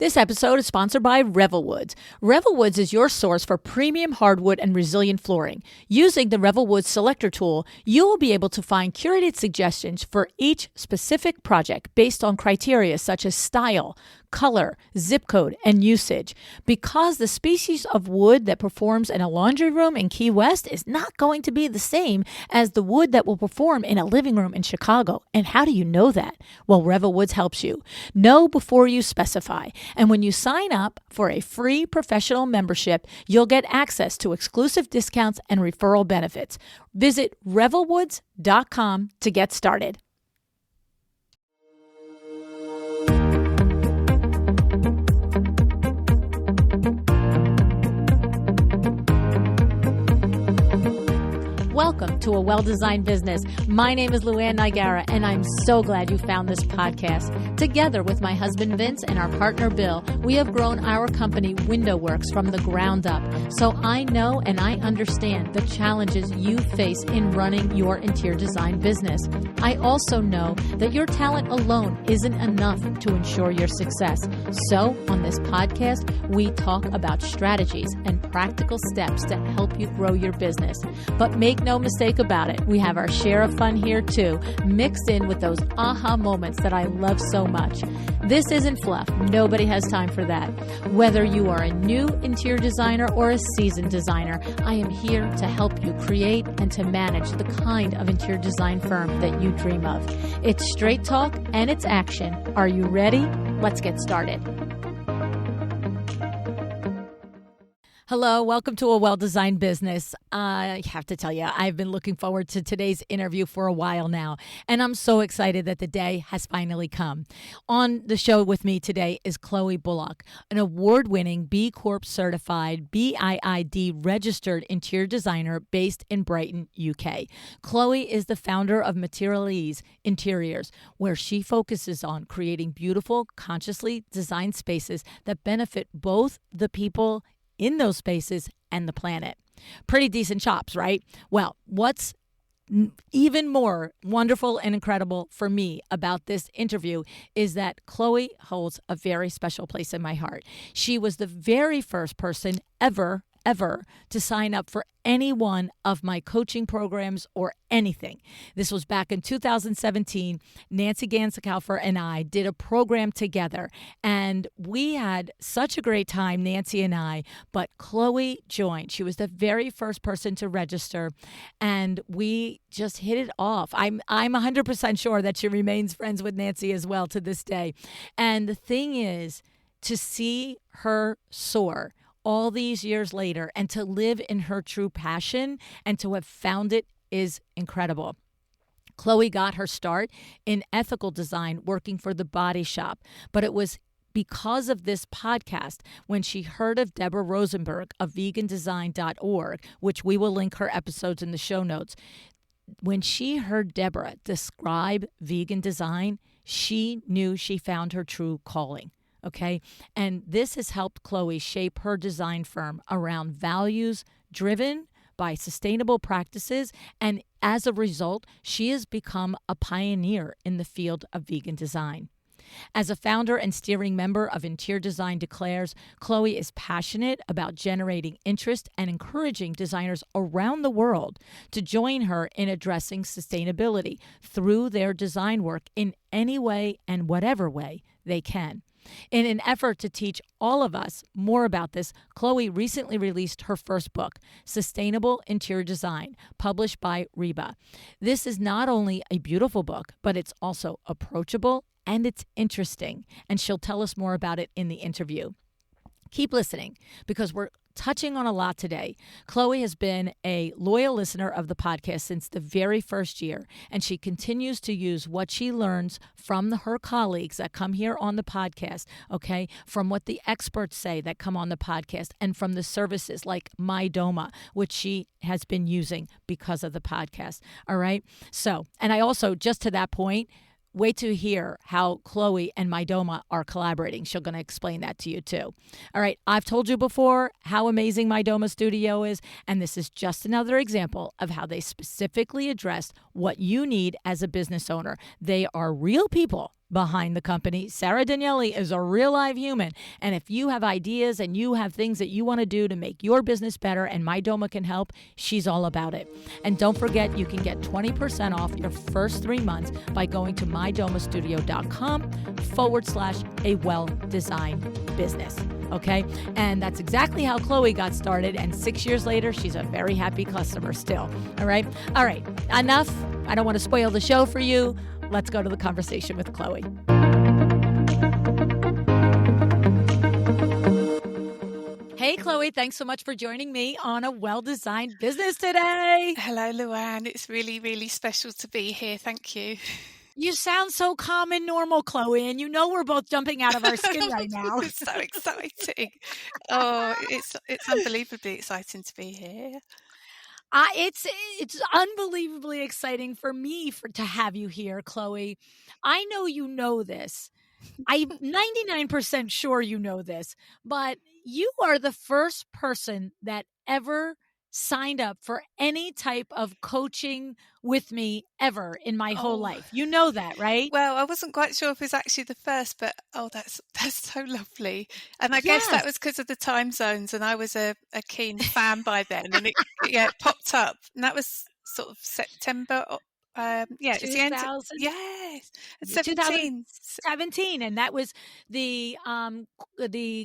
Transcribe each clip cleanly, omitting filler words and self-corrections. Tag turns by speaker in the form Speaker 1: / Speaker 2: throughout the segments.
Speaker 1: This episode is sponsored by Revelwoods. Revelwoods is your source for premium hardwood and resilient flooring. Using the Revelwoods Selector tool, you will be able to find curated suggestions for each specific project based on criteria such as style, color, zip code, and usage. Because the species of wood that performs in a laundry room in Key West is not going to be the same as the wood that will perform in a living room in Chicago. And how do you know that? Well, Revelwoods helps you. Know before you specify. And when you sign up for a free professional membership, you'll get access to exclusive discounts and referral benefits. Visit revelwoods.com to get started. Welcome to A Well-Designed Business. My name is Luann Nigara, and I'm so glad you found this podcast. Together with my husband Vince and our partner Bill, we have grown our company Window Works from the ground up. So I know and I understand the challenges you face in running your interior design business. I also know that your talent alone isn't enough to ensure your success. So on this podcast, we talk about strategies and practical steps to help you grow your business. But make no mistake about it, we have our share of fun here too, mixed in with those aha moments that I love so much. This isn't fluff. Nobody has time for that. Whether you are a new interior designer or a seasoned designer, I am here to help you create and to manage the kind of interior design firm that you dream of. It's straight talk and it's action. Are you ready? Let's get started. Hello, welcome to A Well-Designed Business. I have to tell you, I've been looking forward to today's interview for a while now, and I'm so excited that the day has finally come. On the show with me today is Chloe Bullock, an award-winning B Corp Certified BIID Registered Interior Designer based in Brighton, UK. Chloe is the founder of Materialise Interiors, where she focuses on creating beautiful, consciously designed spaces that benefit both the people in those spaces and the planet. Pretty decent chops, right? Well, what's even more wonderful and incredible for me about this interview is that Chloe holds a very special place in my heart. She was the very first person ever to sign up for any one of my coaching programs or anything. This was back in 2017. Nancy Gansikaufer and I did a program together, and we had such a great time, Nancy and I, but Chloe joined. She was the very first person to register, and we just hit it off. I'm 100% sure that she remains friends with Nancy as well to this day. And the thing is, to see her soar all these years later and to live in her true passion and to have found it is incredible. Chloe got her start in ethical design working for The Body Shop, but it was because of this podcast when she heard of Deborah Rosenberg of vegandesign.org, which we will link her episodes in the show notes. When she heard Deborah describe vegan design, she knew she found her true calling. Okay. And this has helped Chloe shape her design firm around values driven by sustainable practices. And as a result, she has become a pioneer in the field of vegan design. As a founder and steering member of Interior Design Declares, Chloe is passionate about generating interest and encouraging designers around the world to join her in addressing sustainability through their design work in any way and whatever way they can. In an effort to teach all of us more about this, Chloe recently released her first book, Sustainable Interior Design, published by Reba. This is not only a beautiful book, but it's also approachable and it's interesting. And she'll tell us more about it in the interview. Keep listening because we're touching on a lot today. Chloe has been a loyal listener of the podcast since the very first year, and she continues to use what she learns from her colleagues that come here on the podcast, okay, from what the experts say that come on the podcast, and from the services like MyDoma, which she has been using because of the podcast, all right? So, and I also, just to that point, wait to hear how Chloe and MyDoma are collaborating. She's going to explain that to you too. All right, I've told you before how amazing MyDoma Studio is, and this is just another example of how they specifically address what you need as a business owner. They are real people behind the company. Sarah Daniele is a real live human. And if you have ideas and you have things that you want to do to make your business better and MyDoma can help, she's all about it. And don't forget, you can get 20% off your first 3 months by going to mydomastudio.com/a well-designed business. Okay. And that's exactly how Chloe got started. And 6 years later, she's a very happy customer still. All right. All right. Enough. I don't want to spoil the show for you. Let's go to the conversation with Chloe. Hey, Chloe, thanks so much for joining me on A Well-Designed Business today.
Speaker 2: Hello, Luann. It's really, really special to be here. Thank you.
Speaker 1: You sound so calm and normal, Chloe, and you know we're both jumping out of our skin right now.
Speaker 2: It's so exciting. Oh, it's unbelievably exciting to be here.
Speaker 1: It's unbelievably exciting for me to have you here, Chloe. I know you know this. I'm 99% sure you know this, but you are the first person that ever signed up for any type of coaching with me ever in my whole life. You know that, right?
Speaker 2: Well, I wasn't quite sure if it was actually the first, but that's so lovely. And I guess that was because of the time zones, and I was a keen fan by then, and it popped up, and that was sort of September. It's the end. Yes,
Speaker 1: 2017, and that was the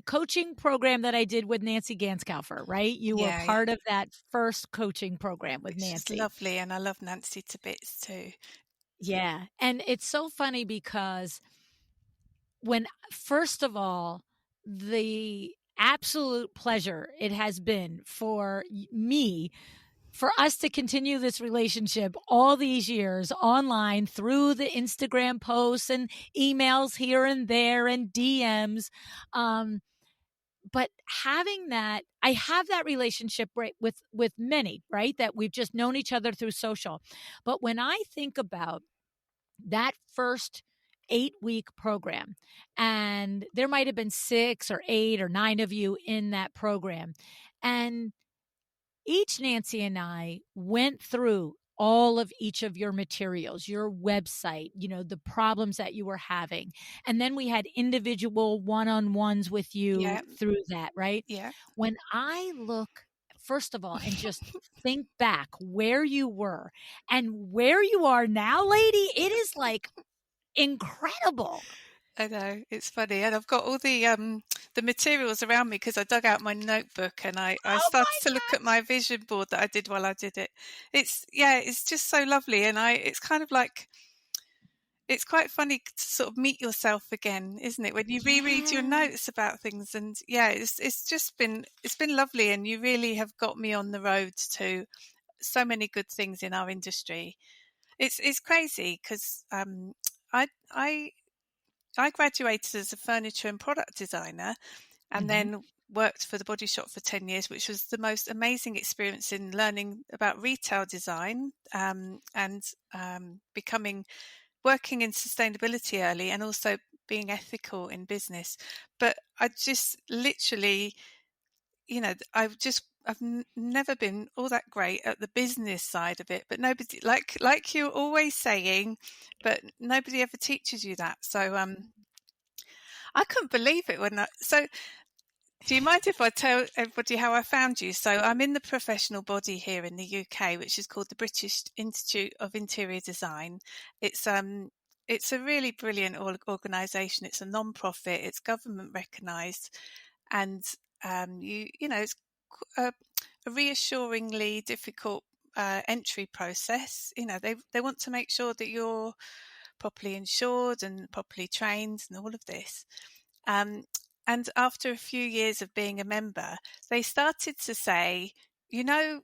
Speaker 1: coaching program that I did with Nancy Ganskaufer, right? You were part of that first coaching program with Nancy.
Speaker 2: It's lovely, and I love Nancy to bits too.
Speaker 1: Yeah, and it's so funny because first of all, the absolute pleasure it has been for me, for us to continue this relationship all these years online through the Instagram posts and emails here and there and DMs. But having that, I have that relationship right with many, right? That we've just known each other through social. But when I think about that first 8-week program, and there might have been 6 or 8 or 9 of you in that program, and Nancy and I went through all of each of your materials, your website, the problems that you were having. And then we had individual one-on-ones with you through that, right?
Speaker 2: Yeah.
Speaker 1: When I look, first of all, and just think back where you were and where you are now, lady, it is like incredible.
Speaker 2: I know, it's funny, and I've got all the materials around me because I dug out my notebook and I started to look at my vision board that I did while I did it. It's just so lovely, and it's kind of like, it's quite funny to sort of meet yourself again, isn't it? When you reread your notes about things, and it's been lovely, and you really have got me on the road to so many good things in our industry. It's crazy because I graduated as a furniture and product designer, and then worked for the Body Shop for 10 years, which was the most amazing experience in learning about retail design, and working in sustainability early, and also being ethical in business. But I just literally, I've never been all that great at the business side of it, but nobody, like you're always saying, but nobody ever teaches you that. So I couldn't believe it so do you mind if I tell everybody how I found you? So I'm in the professional body here in the UK, which is called the British Institute of Interior Design. It's a really brilliant organisation. It's a non-profit. It's government recognised, and it's a reassuringly difficult entry process. They want to make sure that you're properly insured and properly trained and all of this. And after a few years of being a member, they started to say, the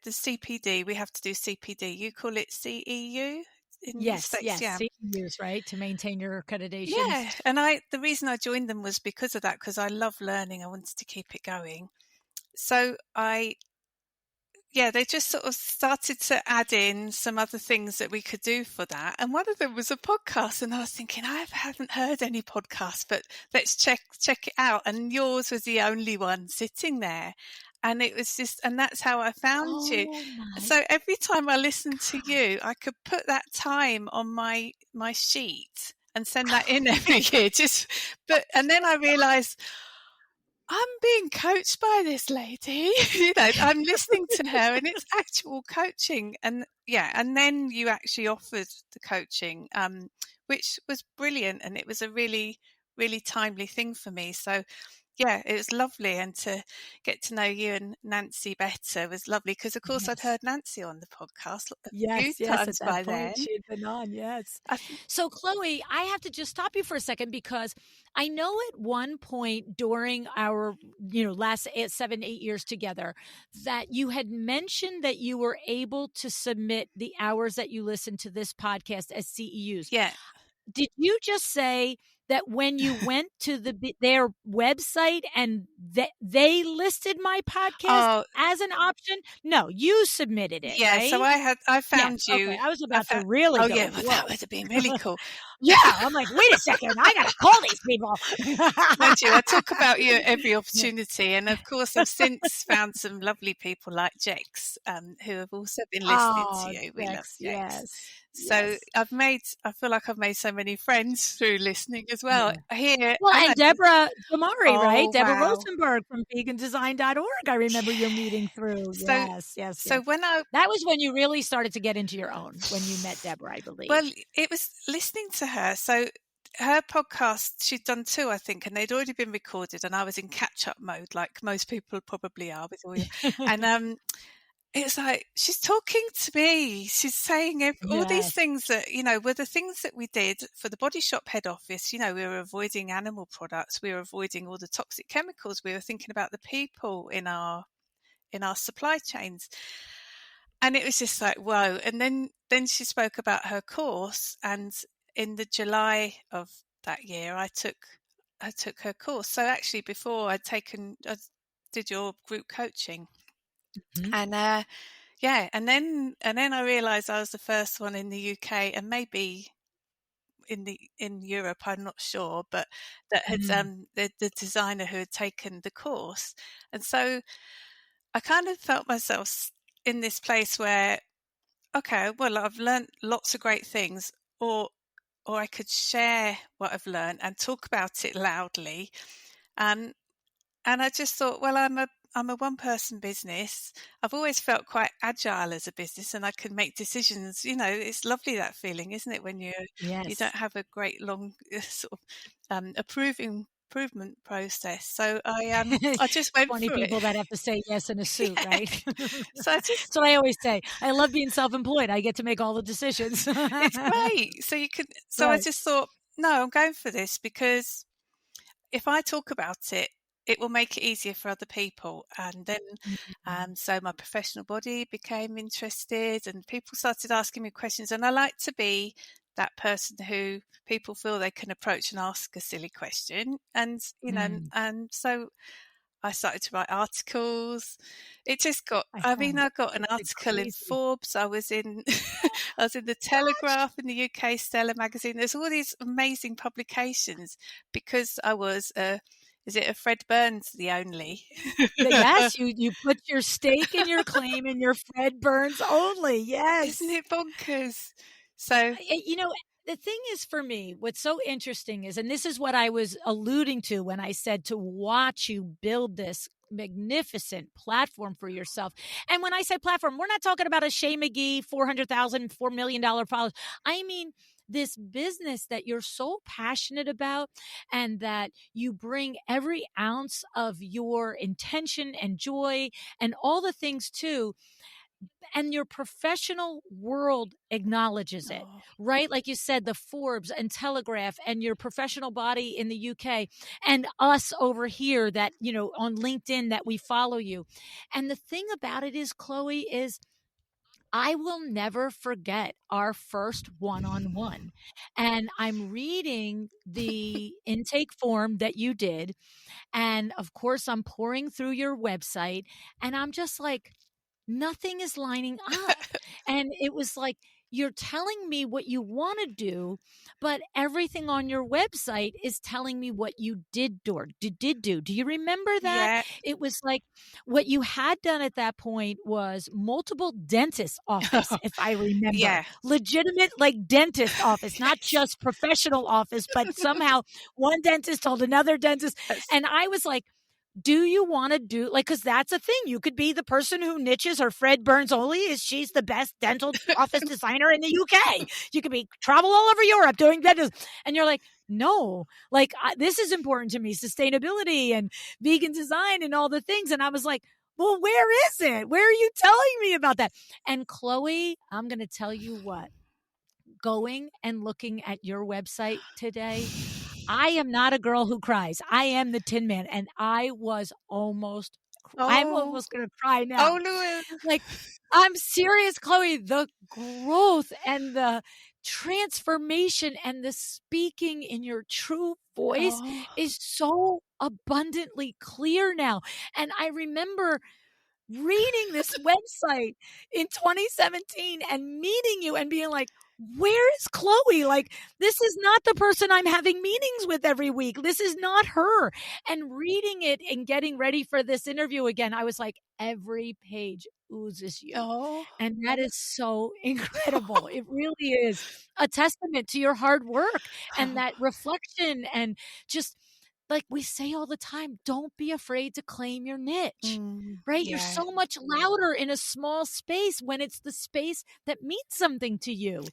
Speaker 2: CPD, we have to do CPD. You call it CEU?
Speaker 1: Yes, CEUs, right, to maintain your accreditation.
Speaker 2: Yeah, and the reason I joined them was because of that, because I love learning. I wanted to keep it going. So they just sort of started to add in some other things that we could do for that. And one of them was a podcast. And I was thinking, I haven't heard any podcasts, but let's check it out. And yours was the only one sitting there. And it was and that's how I found you. So every time I listened to you, I could put that time on my sheet. and send that in every year. And then I realised I'm being coached by this lady. I'm listening to her, and it's actual coaching. And and then you actually offered the coaching, which was brilliant, and it was a really, really timely thing for me. So it was lovely, and to get to know you and Nancy better was lovely, because of course I'd
Speaker 1: Yes.
Speaker 2: heard Nancy on the podcast a few
Speaker 1: Yes, yes, at
Speaker 2: times
Speaker 1: that
Speaker 2: by then.
Speaker 1: point, she had been on, yes.
Speaker 2: I think,
Speaker 1: So, Chloe, I have to just stop you for a second because I know at one point during our, last 7, 8 years together that you had mentioned that you were able to submit the hours that you listen to this podcast as CEUs.
Speaker 2: yeah.
Speaker 1: Did you just say that when you went to their website and they listed my podcast
Speaker 2: Oh,
Speaker 1: as an option? No, you submitted it,
Speaker 2: yeah. So
Speaker 1: right?
Speaker 2: I
Speaker 1: Yes,
Speaker 2: found
Speaker 1: okay,
Speaker 2: you.
Speaker 1: I was
Speaker 2: I
Speaker 1: about to
Speaker 2: found,
Speaker 1: really
Speaker 2: oh
Speaker 1: go,
Speaker 2: yeah, well, that
Speaker 1: "Whoa."
Speaker 2: would have been really cool.
Speaker 1: Yeah, I'm like, "Wait a second, I gotta call these people."
Speaker 2: Mind you, I talk about you at every opportunity, and of course, I've since found some lovely people like Jex, who have also been listening to
Speaker 1: Oh,
Speaker 2: you. We love
Speaker 1: Dex,
Speaker 2: Jex.
Speaker 1: yes,
Speaker 2: So
Speaker 1: yes.
Speaker 2: I feel like I've made so many friends through listening as well
Speaker 1: Yeah.
Speaker 2: here
Speaker 1: Well,
Speaker 2: and
Speaker 1: and
Speaker 2: at.
Speaker 1: Deborah Damari, right?
Speaker 2: Oh
Speaker 1: Deborah
Speaker 2: wow!
Speaker 1: Rosenberg from vegandesign.org, I remember your meeting through.
Speaker 2: So
Speaker 1: Yes, yes,
Speaker 2: so
Speaker 1: yes.
Speaker 2: when I
Speaker 1: That was when you really started to get into your own, when you met Deborah, I believe.
Speaker 2: well, it was listening to her. So her podcast, she'd done two, I think, and they'd already been recorded, and I was in catch-up mode, like most people probably are with all your. And it's like she's talking to me. She's saying all these
Speaker 1: Yes.
Speaker 2: things that were the things that we did for the Body Shop head office. We were avoiding animal products. We were avoiding all the toxic chemicals. We were thinking about the people in our supply chains. And it was just like, whoa. And then she spoke about her course, and in the July of that year I took her course. So actually before I did your group coaching.
Speaker 1: Mhm.
Speaker 2: And and then I realized I was the first one in the UK, and maybe in Europe, I'm not sure, but that had
Speaker 1: Mm.
Speaker 2: the designer who had taken the course. And so I kind of felt myself in this place where, okay, well, I've learned lots of great things, or I could share what I've learned and talk about it loudly. And I just thought, well, I'm a one person business. I've always felt quite agile as a business, and I can make decisions. It's lovely, that feeling, isn't it, when you
Speaker 1: Yes.
Speaker 2: don't have a great long sort of improvement process. So I just went
Speaker 1: 20
Speaker 2: through it.
Speaker 1: people that have to say yes in a suit,
Speaker 2: Yeah.
Speaker 1: right?
Speaker 2: So I just
Speaker 1: That's what I always say. I love being self-employed. I get to make all the decisions.
Speaker 2: it's great. So you can. So I
Speaker 1: Right.
Speaker 2: just thought, no, I'm going for this, because if I talk about it, it will make it easier for other people. And then,
Speaker 1: Mhm.
Speaker 2: so my professional body became interested, and people started asking me questions. And I like to be that person who people feel they can approach and ask a silly question. And,
Speaker 1: Mm.
Speaker 2: and so I started to write articles. It just got,
Speaker 1: I
Speaker 2: I mean,
Speaker 1: found
Speaker 2: I got an
Speaker 1: it's like
Speaker 2: article in
Speaker 1: crazy.
Speaker 2: Forbes. I was in, I was in the
Speaker 1: What?
Speaker 2: Telegraph in the UK, Stella magazine. There's all these amazing publications because I was is it a Fred Burns the only?
Speaker 1: Yes, you put your stake in your claim and your Fred Burns only.
Speaker 2: Isn't
Speaker 1: Yes.
Speaker 2: it bonkers? So,
Speaker 1: You know, the thing is for me, what's so interesting is, and this is what I was alluding to when I said to watch you build this magnificent platform for yourself. And when I say platform, we're not talking about a Shay McGee, $400,000, $4 million followers. I mean, this business that you're so passionate about and that you bring every ounce of your intention and joy and all the things to, and your professional world acknowledges it,
Speaker 2: oh,
Speaker 1: right? Like you said, the Forbes and Telegraph and your professional body in the UK and us over here that, on LinkedIn that we follow you. And the thing about it is, Chloe, is I will never forget our first one on one. And I'm reading the intake form that you did. And of course, I'm pouring through your website and I'm just like, nothing is lining up. And it was like, you're telling me what you want to do, but everything on your website is telling me what you did do or did do. Do you remember that?
Speaker 2: Yeah.
Speaker 1: It was like what you had done at that point was multiple dentist office, if I remember,
Speaker 2: Yeah.
Speaker 1: legitimate like dentist office, not
Speaker 2: Yes.
Speaker 1: just professional office, but somehow one dentist told another dentist.
Speaker 2: That's
Speaker 1: And I was like, do you want to do like, because that's a thing. You could be the person who niches or Fred Burns only is she's the best dental office designer in the UK. You could be travel all over Europe doing dentist. And you're like, no, like this is important to me, sustainability and vegan design and all the things. And I was like, well, where is it? Where are you telling me about that? And Chloe, I'm going to tell you what, going and looking at your website today, I am not a girl who cries. I am the Tin Man, and I'm
Speaker 2: oh,
Speaker 1: almost gonna cry
Speaker 2: oh,
Speaker 1: now.
Speaker 2: Louis.
Speaker 1: Like, I'm serious, Chloe. The growth and the transformation and the speaking in your true voice
Speaker 2: Oh,
Speaker 1: is so abundantly clear now. And I remember reading this website in 2017 and meeting you and being like, where is Chloe? Like, this is not the person I'm having meetings with every week. This is not her. And reading it and getting ready for this interview again, I was like, every page oozes you.
Speaker 2: oh,
Speaker 1: And that is so incredible. It really is a testament to your hard work and
Speaker 2: oh.
Speaker 1: that reflection and just like we say all the time, don't be afraid to claim your niche. Right? You're
Speaker 2: Yeah.
Speaker 1: so much louder in a small space when it's the space that means something to you.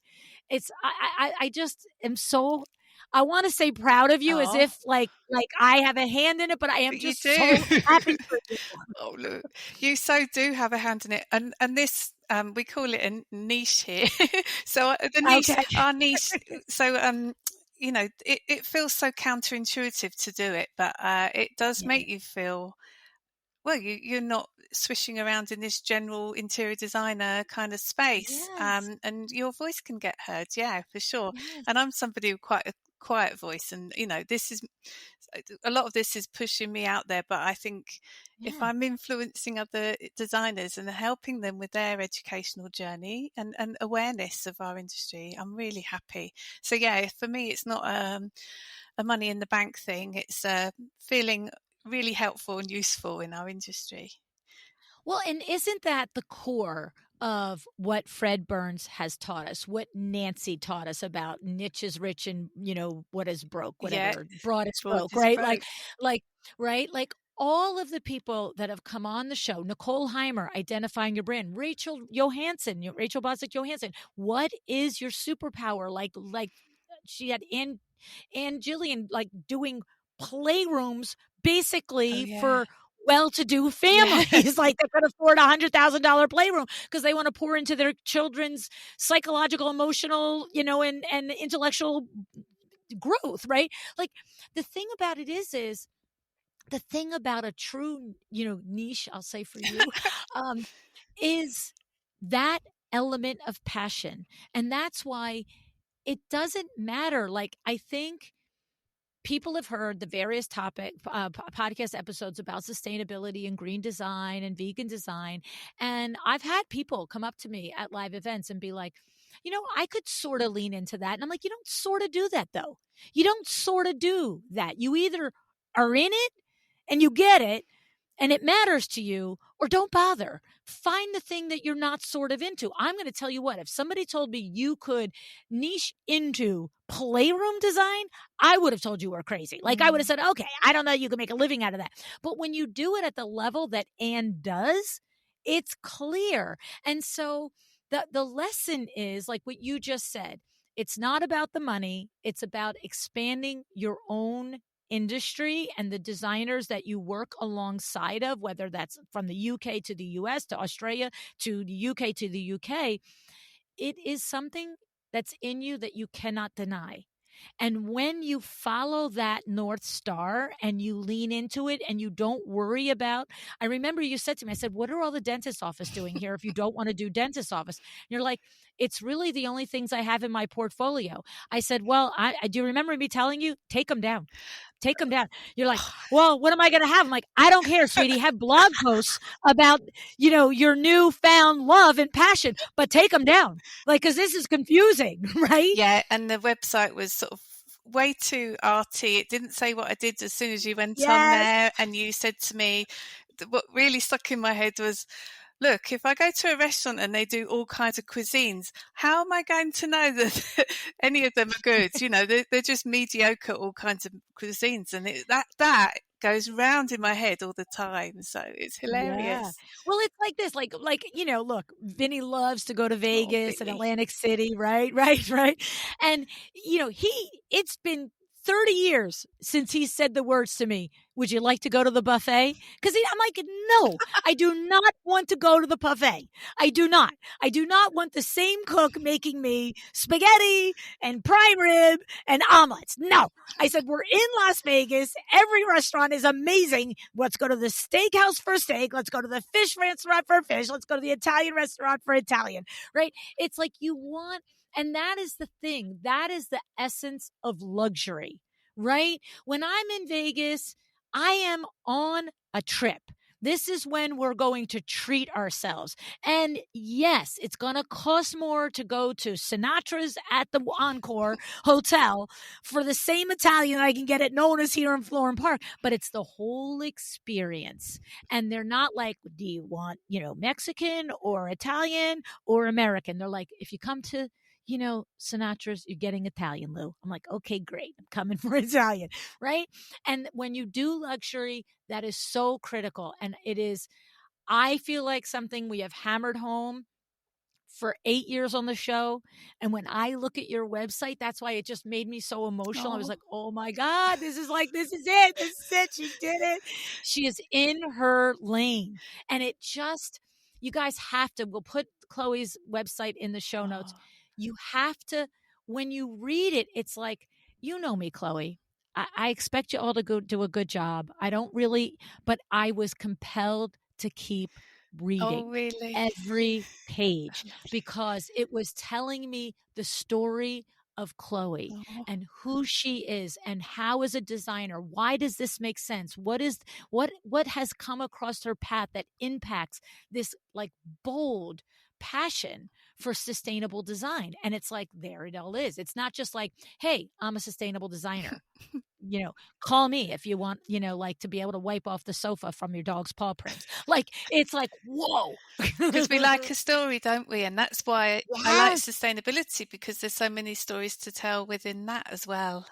Speaker 1: It's I just am so I want to say proud of you as
Speaker 2: Oh,
Speaker 1: if like I have a hand in it, but I am
Speaker 2: but you
Speaker 1: just
Speaker 2: do.
Speaker 1: so happy for you.
Speaker 2: Oh, look, you so do have a hand in it, and this we call it a niche here. So the niche,
Speaker 1: Okay.
Speaker 2: our niche. So it feels so counterintuitive to do it, but it does
Speaker 1: Yeah.
Speaker 2: make you feel well. You're not swishing around in this general interior designer kind of space,
Speaker 1: Yes.
Speaker 2: and your voice can get heard. Yeah, for sure.
Speaker 1: Yes.
Speaker 2: And I'm somebody with quite a quiet voice, and this is a lot of this is pushing me out there, but I think if
Speaker 1: Yeah.
Speaker 2: I'm influencing other designers and helping them with their educational journey and awareness of our industry, I'm really happy. So yeah, for me, it's not a money in the bank thing. It's feeling really helpful and useful in our industry.
Speaker 1: Well, and isn't that the core of what Fred Burns has taught us, what Nancy taught us about niche is rich and, what is broke,
Speaker 2: Yeah,
Speaker 1: whatever, broad is
Speaker 2: broad
Speaker 1: broke,
Speaker 2: is
Speaker 1: right?
Speaker 2: broke.
Speaker 1: Like, right? Like all of the people that have come on the show, Nicole Heimer, identifying your brand, Rachel Bostic Johansson, what is your superpower? Like she had and Jillian like doing playrooms
Speaker 2: Oh
Speaker 1: basically
Speaker 2: yeah,
Speaker 1: for well-to-do
Speaker 2: yeah,
Speaker 1: families like that could afford $100,000 playroom because they want to pour into their children's psychological, emotional, and intellectual growth, right? Like the thing about it is the thing about a true, niche, I'll say for you, um, is that element of passion. And that's why it doesn't matter. Like, I think people have heard the various podcast episodes about sustainability and green design and vegan design. And I've had people come up to me at live events and be like, I could sort of lean into that. And I'm like, you don't sort of do that though. You don't sort of do that. You either are in it and you get it and it matters to you, or don't bother. Find the thing that you're not sort of into. I'm going to tell you what, if somebody told me you could niche into playroom design, I would have told you we're crazy. Like I would have said, okay, I don't know, you can make a living out of that. But when you do it at the level that Anne does, it's clear. And so the lesson is like what you just said. It's not about the money. It's about expanding your own industry and the designers that you work alongside of, whether that's from the UK to the US to Australia to the UK to the UK, it is something that's in you that you cannot deny. And when you follow that North Star and you lean into it and you don't worry about, I remember you said to me, I said, what are all the dentist office doing here if you don't want to do dentist office? And you're like, it's really the only things I have in my portfolio. I said, well, I do you remember me telling you, take them down. Take them down. You're like, well, what am I going to have? I'm like, I don't care, sweetie. Have blog posts about, your newfound love and passion, but take them down. Like, because this is confusing, right?
Speaker 2: Yeah, and the website was sort of way too arty. It didn't say what I did as soon as you went on
Speaker 1: Yes.
Speaker 2: there, and you said to me, what really stuck in my head was, look, if I go to a restaurant and they do all kinds of cuisines, how am I going to know that any of them are good? They're just mediocre, all kinds of cuisines. And that goes round in my head all the time. So it's
Speaker 1: Yeah.
Speaker 2: hilarious.
Speaker 1: Well, it's like this, look, Vinny loves to go to
Speaker 2: Oh,
Speaker 1: Vegas and
Speaker 2: Vinny.
Speaker 1: Atlantic City, right? Right, right. And, it's been 30 years since he said the words to me, would you like to go to the buffet? Because I'm like, no, I do not want to go to the buffet. I do not. I do not want the same cook making me spaghetti and prime rib and omelets. No. I said, we're in Las Vegas. Every restaurant is amazing. Let's go to the steakhouse for steak. Let's go to the fish restaurant for fish. Let's go to the Italian restaurant for Italian, right? It's like you want, and that is the thing. That is the essence of luxury, right? When I'm in Vegas, I am on a trip. This is when we're going to treat ourselves. And yes, it's going to cost more to go to Sinatra's at the Encore Hotel for the same Italian I can get at Nona's here in Florham Park, but it's the whole experience. And they're not like, do you want, Mexican or Italian or American? They're like, if you come to Sinatra's, you're getting Italian, Lou. I'm like, okay, great. I'm coming for Italian, right? And when you do luxury, that is so critical. And it is, I feel like something we have hammered home for 8 years on the show. And when I look at your website, that's why it just made me so emotional. I was
Speaker 2: Oh.
Speaker 1: like, oh my God, this is it. This is it. She did it. She is in her lane. And it just, you guys have to, we'll put Chloe's website in the show notes.
Speaker 2: Oh.
Speaker 1: You have to, when you read it, it's like, you know me, Chloe. I expect you all to go do a good job. I don't really, but I was compelled to keep
Speaker 2: Oh,
Speaker 1: reading
Speaker 2: really?
Speaker 1: every page
Speaker 2: Lovely.
Speaker 1: because it was telling me the story of Chloe
Speaker 2: Oh.
Speaker 1: and who she is and how as a designer, why does this make sense? What has come across her path that impacts this like bold passion for sustainable design? And it's like, there it all is. It's not just like, hey, I'm a sustainable designer. Call me if you want, like to be able to wipe off the sofa from your dog's paw prints. Like, it's like, whoa.
Speaker 2: Because we like a story, don't we? And that's why I like
Speaker 1: Yes.
Speaker 2: sustainability, because there's so many stories to tell within that as well.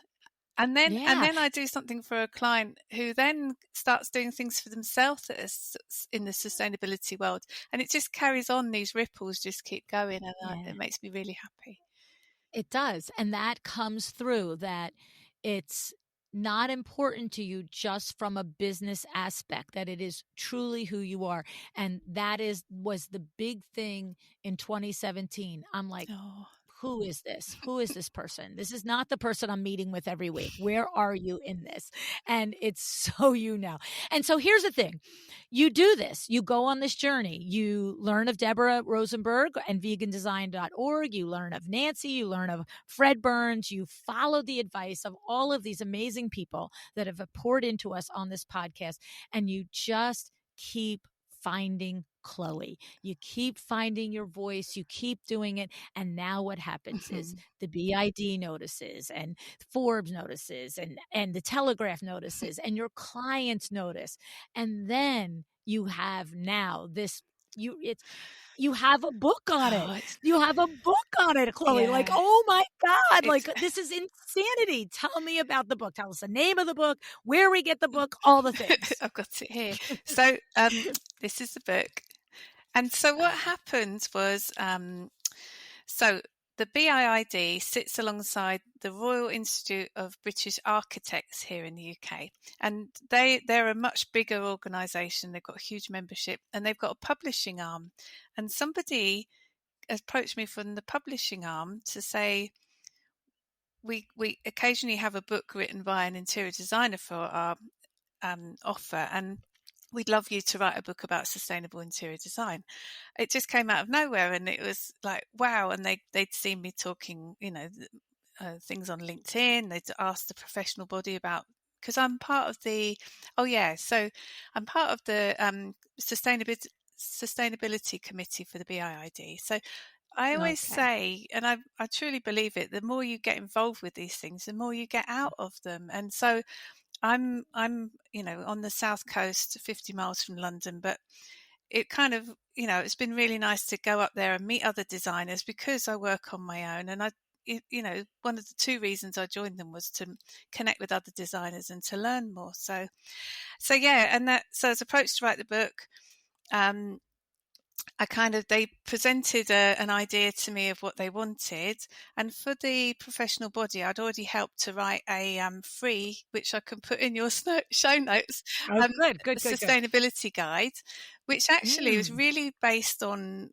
Speaker 2: And then
Speaker 1: Yeah.
Speaker 2: I do something for a client who then starts doing things for themselves that in the sustainability world, and it just carries on. These ripples just keep going, and
Speaker 1: Yeah.
Speaker 2: it makes me really happy.
Speaker 1: It does. And that comes through that it's not important to you just from a business aspect, that it is truly who you are. And that was the big thing in 2017. I'm like,
Speaker 2: Oh.
Speaker 1: who is this? Who is this person? This is not the person I'm meeting with every week. Where are you in this? And it's so now. And so here's the thing. You do this. You go on this journey. You learn of Deborah Rosenberg and vegandesign.org. You learn of Nancy. You learn of Fred Burns. You follow the advice of all of these amazing people that have poured into us on this podcast. And you just keep finding Chloe. You keep finding your voice. You keep doing it. And now what happens is the BID notices and Forbes notices and the Telegraph notices and your clients notice. And then you have now this, you have a book on it.
Speaker 2: Oh, it's,
Speaker 1: You have a book on it, Chloe. Like,
Speaker 2: yeah.
Speaker 1: oh my God,
Speaker 2: It's
Speaker 1: like this is insanity. Tell me about the book. Tell us the name of the book, where we get the book, all the things.
Speaker 2: I've got it here. So this is the book. And so what happened was, so the BIID sits alongside the Royal Institute of British Architects here in the UK. And they're a much bigger organisation. They've got a huge membership and they've got a publishing arm. And somebody approached me from the publishing arm to say, we occasionally have a book written by an interior designer for our offer. And we'd love you to write a book about sustainable interior design. It just came out of nowhere, and it was like, wow. And they'd seen me talking, things on LinkedIn. They'd asked the professional body about, because I'm part of the, so I'm part of the sustainability committee for the BIID. So I always
Speaker 1: Okay.
Speaker 2: say, and I truly believe it, the more you get involved with these things, the more you get out of them. And so I'm on the south coast, 50 miles from London, but it kind of, it's been really nice to go up there and meet other designers, because I work on my own. And one of the two reasons I joined them was to connect with other designers and to learn more. So yeah, so I was approached to write the book. They presented an idea to me of what they wanted, and for the professional body, I'd already helped to write a free, which I can put in your show notes,
Speaker 1: Oh, good, good, good, good.
Speaker 2: sustainability guide, which actually was
Speaker 1: Mm.
Speaker 2: really based on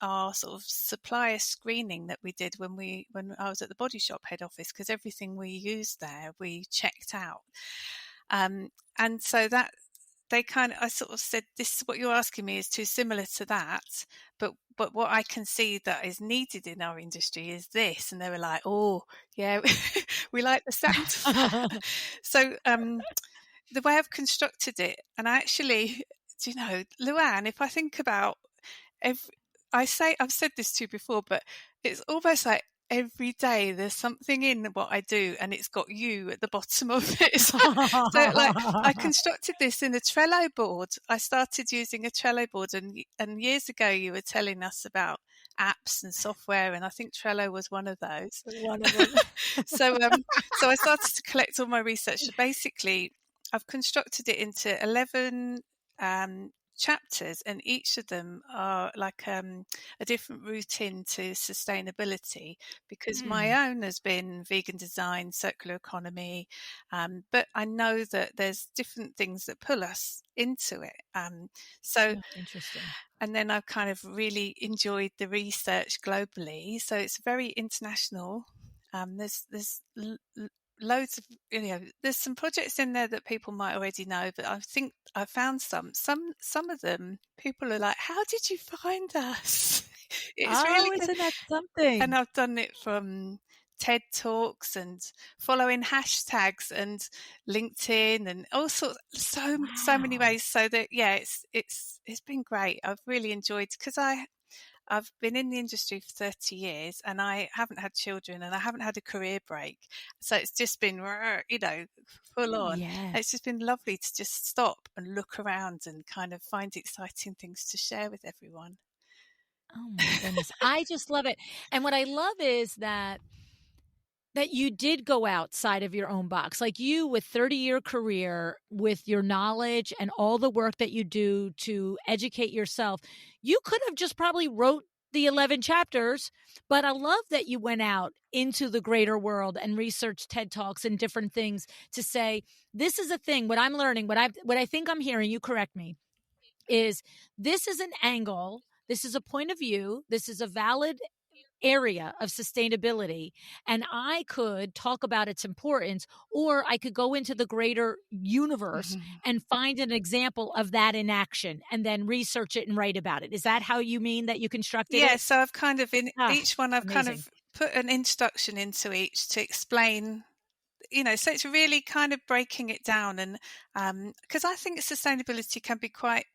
Speaker 2: our sort of supplier screening that we did when I was at the Body Shop head office, because everything we used there we checked out, and so that. I sort of said, this, what you're asking me is too similar to that, but what I can see that is needed in our industry is this. And they were like, oh, yeah, we like the sound of that. So the way I've constructed it, and I actually, Luann, if I think about I've said this to you before, but it's almost like every day there's something in what I do, and it's got you at the bottom of it. So like, I constructed this in a Trello board. I started using a Trello board, and years ago you were telling us about apps and software, and I think Trello was one of those.
Speaker 1: One of them.
Speaker 2: So so I started to collect all my research. So basically, I've constructed it into 11 chapters, and each of them are like a different route into sustainability, because my
Speaker 1: Mm.
Speaker 2: own has been vegan design, circular economy, but I know that there's different things that pull us into it. So
Speaker 1: Oh, interesting.
Speaker 2: and then I've kind of really enjoyed the research globally, so it's very international. There's loads of, there's some projects in there that people might already know, but I think I found some of them people are like, how did you find us? It's
Speaker 1: Oh,
Speaker 2: really good.
Speaker 1: isn't that
Speaker 2: And
Speaker 1: something?
Speaker 2: I've done it from TED Talks and following hashtags and LinkedIn and all sorts, so many
Speaker 1: Wow.
Speaker 2: ways. So that, yeah, it's been great. I've really enjoyed, because I've been in the industry for 30 years, and I haven't had children, and I haven't had a career break. So it's just been, full on.
Speaker 1: Yeah.
Speaker 2: It's just been lovely to just stop and look around and kind of find exciting things to share with everyone.
Speaker 1: Oh my goodness. I just love it. And what I love is that you did go outside of your own box. Like you, with 30-year career, with your knowledge and all the work that you do to educate yourself, you could have just probably wrote the 11 chapters, but I love that you went out into the greater world and researched TED Talks and different things to say, this is a thing. What I'm learning, what I think I'm hearing, you correct me, is this is an angle, this is a point of view, this is a valid area of sustainability, and I could talk about its importance, or I could go into the greater universe
Speaker 2: Mhm.
Speaker 1: and find an example of that in action and then research it and write about it. Is that how you mean that you constructed
Speaker 2: Yeah,
Speaker 1: it?
Speaker 2: so I've kind of, in
Speaker 1: Ah,
Speaker 2: each one, I've kind
Speaker 1: amazing.
Speaker 2: of put an introduction into each to explain, so it's really kind of breaking it down. And because I think sustainability can be quite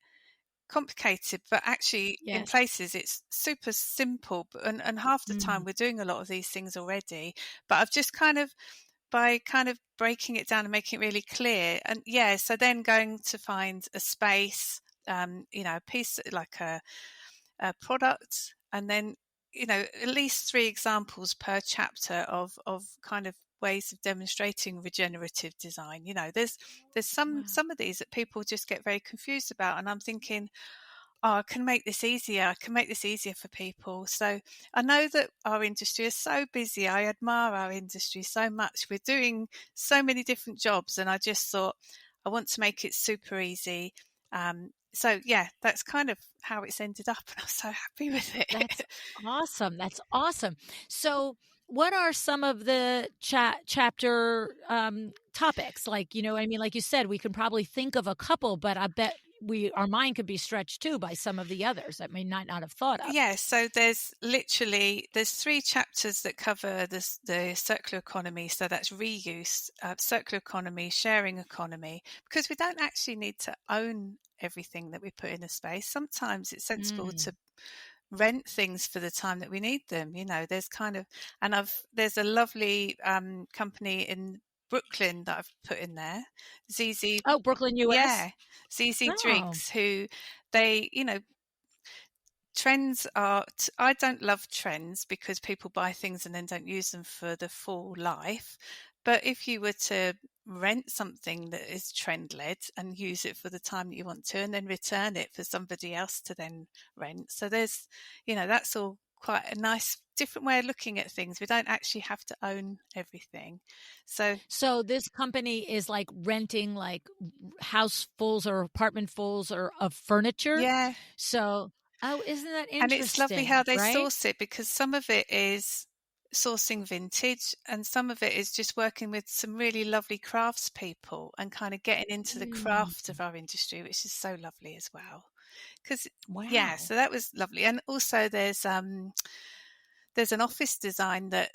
Speaker 2: complicated, but actually in
Speaker 1: Yes.
Speaker 2: places it's super simple. And half the time
Speaker 1: Mm.
Speaker 2: we're doing a lot of these things already. But I've just kind of, by kind of breaking it down and making it really clear. And yeah, so then going to find a space, a piece like a product, and then at least 3 examples per chapter of kind of ways of demonstrating regenerative design. There's
Speaker 1: Wow.
Speaker 2: some of these that people just get very confused about, and I'm thinking, oh, I can make this easier. I can make this easier for people. So I know that our industry is so busy. I admire our industry so much. We're doing so many different jobs, and I just thought I want to make it super easy. So yeah, that's kind of how it's ended up, and I'm so happy with
Speaker 1: That's
Speaker 2: it.
Speaker 1: awesome. That's awesome. So, what are some of the chapter topics? Like, I mean, like you said, we can probably think of a couple, but I bet our mind could be stretched too by some of the others that may not have thought of.
Speaker 2: Yeah, so there's 3 chapters that cover the circular economy. So that's reuse, circular economy, sharing economy, because we don't actually need to own everything that we put in a space. Sometimes it's sensible
Speaker 1: Mm.
Speaker 2: to rent things for the time that we need them. There's kind of, and there's a lovely company in Brooklyn that I've put in there, ZZ.
Speaker 1: Oh, Brooklyn, US?
Speaker 2: Yeah, ZZ
Speaker 1: Oh.
Speaker 2: Drinks, who they, trends are, I don't love trends because people buy things and then don't use them for the full life. But if you were to rent something that is trend led and use it for the time that you want to, and then return it for somebody else to then rent. So that's all quite a nice different way of looking at things. We don't actually have to own everything.
Speaker 1: So this company is like renting like housefuls or apartmentfuls or of furniture.
Speaker 2: Yeah.
Speaker 1: So, oh, isn't that
Speaker 2: And it's lovely how
Speaker 1: interesting,
Speaker 2: they
Speaker 1: right?
Speaker 2: source it, because some of it is sourcing vintage and some of it is just working with some really lovely craftspeople and kind of getting into the
Speaker 1: Mm.
Speaker 2: craft of our industry, which is so lovely as well. Because yeah,
Speaker 1: Wow.
Speaker 2: so that was lovely. And also there's an office design that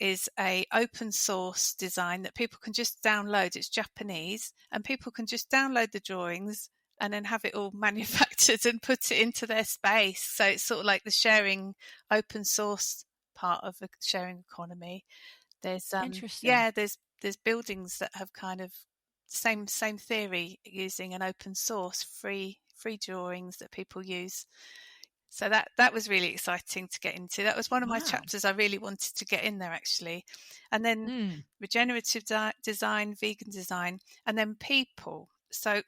Speaker 2: is a open source design that people can just download. It's Japanese, and people can just download the drawings and then have it all manufactured and put it into their space. So it's sort of like the sharing open source part of the sharing economy. There's
Speaker 1: Interesting.
Speaker 2: yeah, there's buildings that have kind of same theory, using an open source free drawings that people use. So that was really exciting to get into. That was one of my
Speaker 1: Wow.
Speaker 2: chapters I really wanted to get in there, actually. And then
Speaker 1: Mm.
Speaker 2: regenerative design, vegan design, and then people. So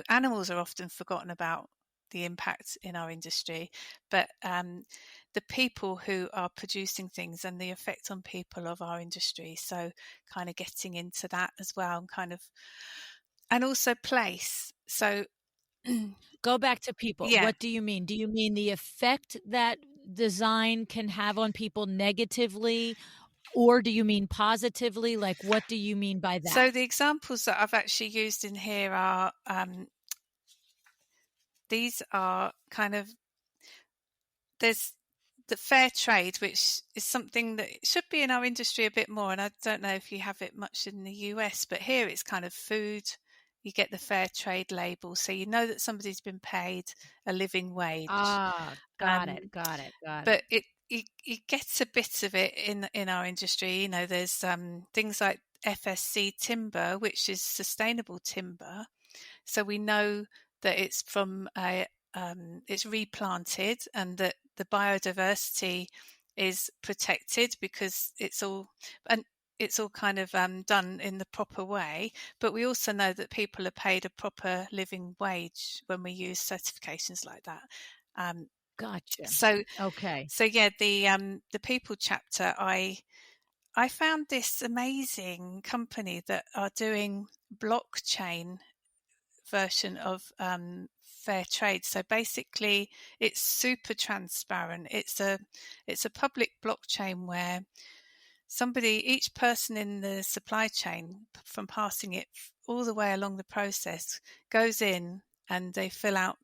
Speaker 2: animals are often forgotten about, the impact in our industry, but the people who are producing things and the effect on people of our industry. So kind of getting into that as well, and also place. So
Speaker 1: Go back to people.
Speaker 2: yeah.
Speaker 1: What do you mean? Do you mean the effect that design can have on people negatively, or do you mean positively? Like, what do you mean by that?
Speaker 2: So the examples that I've actually used in here are these are kind of, there's the fair trade, which is something that should be in our industry a bit more. And I don't know if you have it much in the US, but here it's kind of food. You get the fair trade label, so you know that somebody's been paid a living wage.
Speaker 1: Ah, got it,
Speaker 2: Um,
Speaker 1: got it, got it.
Speaker 2: but you get a bit of it in our industry. There's things like FSC timber, which is sustainable timber, so we know that it's from it's replanted, and that the biodiversity is protected because it's all kind of done in the proper way. But we also know that people are paid a proper living wage when we use certifications like that. Um,
Speaker 1: Gotcha.
Speaker 2: so
Speaker 1: Okay.
Speaker 2: so yeah, the people chapter, I found this amazing company that are doing blockchain version of fair trade. So basically, it's super transparent. It's a public blockchain where each person in the supply chain, from passing it all the way along the process, goes in and they fill out.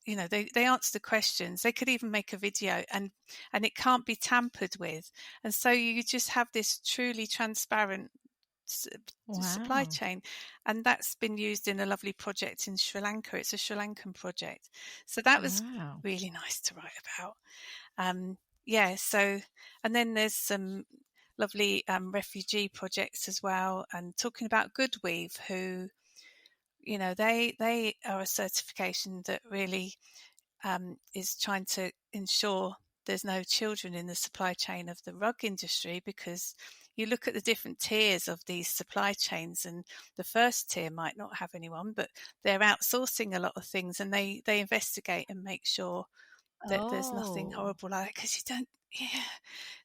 Speaker 2: They answer the questions. They could even make a video, and it can't be tampered with. And so you just have this truly transparent supply
Speaker 1: Wow.
Speaker 2: chain, and that's been used in a lovely project in Sri Lanka. It's a Sri Lankan project, so that was
Speaker 1: Wow.
Speaker 2: really nice to write about. Yeah, so, and then there's some lovely refugee projects as well, and talking about Goodweave, who they are a certification that really is trying to ensure there's no children in the supply chain of the rug industry, because you look at the different tiers of these supply chains, and the first tier might not have anyone, but they're outsourcing a lot of things, and they investigate and make sure that there's nothing
Speaker 1: Oh.
Speaker 2: horrible like that, because you don't, yeah,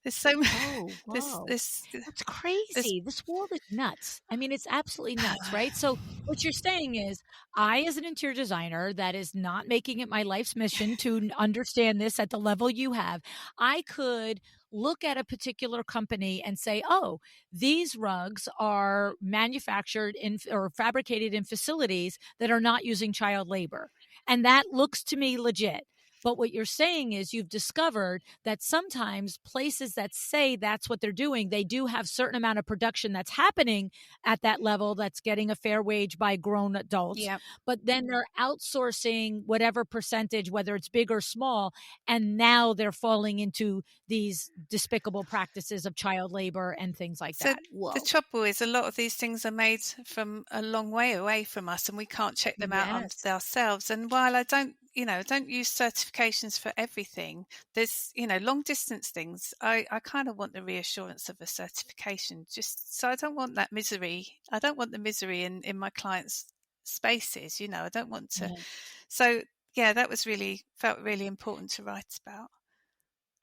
Speaker 2: there's so
Speaker 1: Oh,
Speaker 2: this
Speaker 1: whoa.
Speaker 2: this
Speaker 1: That's
Speaker 2: this
Speaker 1: crazy. This world is nuts. I mean, it's absolutely nuts, right? So What you're saying is, I, as an interior designer that is not making it my life's mission to understand this at the level you have, I could look at a particular company and say, oh, these rugs are manufactured in or fabricated in facilities that are not using child labor. And that looks to me legit. But what you're saying is you've discovered that sometimes places that say that's what they're doing, they do have certain amount of production that's happening at that level that's getting a fair wage by grown adults,
Speaker 2: Yeah.
Speaker 1: but then they're outsourcing whatever percentage, whether it's big or small, and now they're falling into these despicable practices of child labor and things like
Speaker 2: So
Speaker 1: that.
Speaker 2: the
Speaker 1: Whoa.
Speaker 2: trouble is, a lot of these things are made from a long way away from us, and we can't check them out
Speaker 1: Yes.
Speaker 2: ourselves. And while I don't, don't use certifications for everything, there's, long distance things. I kind of want the reassurance of a certification, just so I don't want that misery. I don't want the misery in my clients' spaces. I don't want to.
Speaker 1: Yeah.
Speaker 2: So yeah, that was felt really important to write about.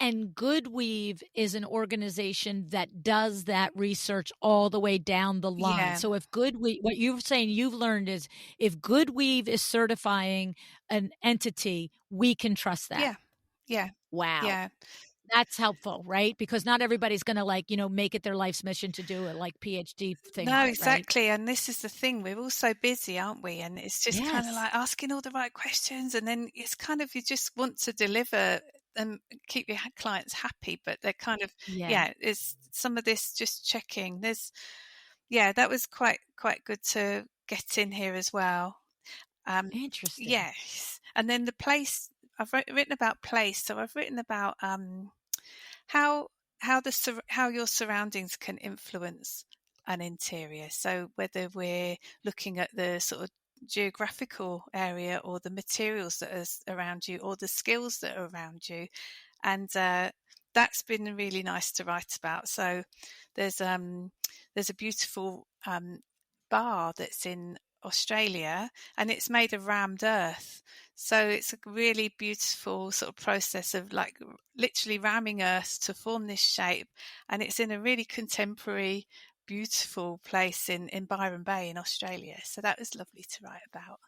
Speaker 1: And Good Weave is an organization that does that research all the way down the line.
Speaker 2: Yeah,
Speaker 1: So if Good Weave, what you're saying you've learned is if Good Weave is certifying an entity, we can trust that.
Speaker 2: yeah, yeah,
Speaker 1: Wow.
Speaker 2: yeah.
Speaker 1: That's helpful, right? Because not everybody's going to make it their life's mission to do a PhD thing
Speaker 2: No,
Speaker 1: on it, right?
Speaker 2: exactly. And this is the thing. We're all so busy, aren't we? And it's just kind of
Speaker 1: Yes.
Speaker 2: like asking all the right questions. And then it's kind of, you just want to deliver and keep your clients happy. But they're kind of,
Speaker 1: Yeah.
Speaker 2: yeah, it's some of this just checking. That was quite good to get in here as well.
Speaker 1: Interesting.
Speaker 2: Yes. And then the place, written about place. So I've written about how how your surroundings can influence an interior. So whether we're looking at the sort of geographical area or the materials that are around you or the skills that are around you, and that's been really nice to write about. So there's a beautiful bar that's in Australia, and it's made of rammed earth. So it's a really beautiful sort of process of literally ramming earth to form this shape, and it's in a really contemporary, beautiful place in Byron Bay in Australia. So that was lovely to write about.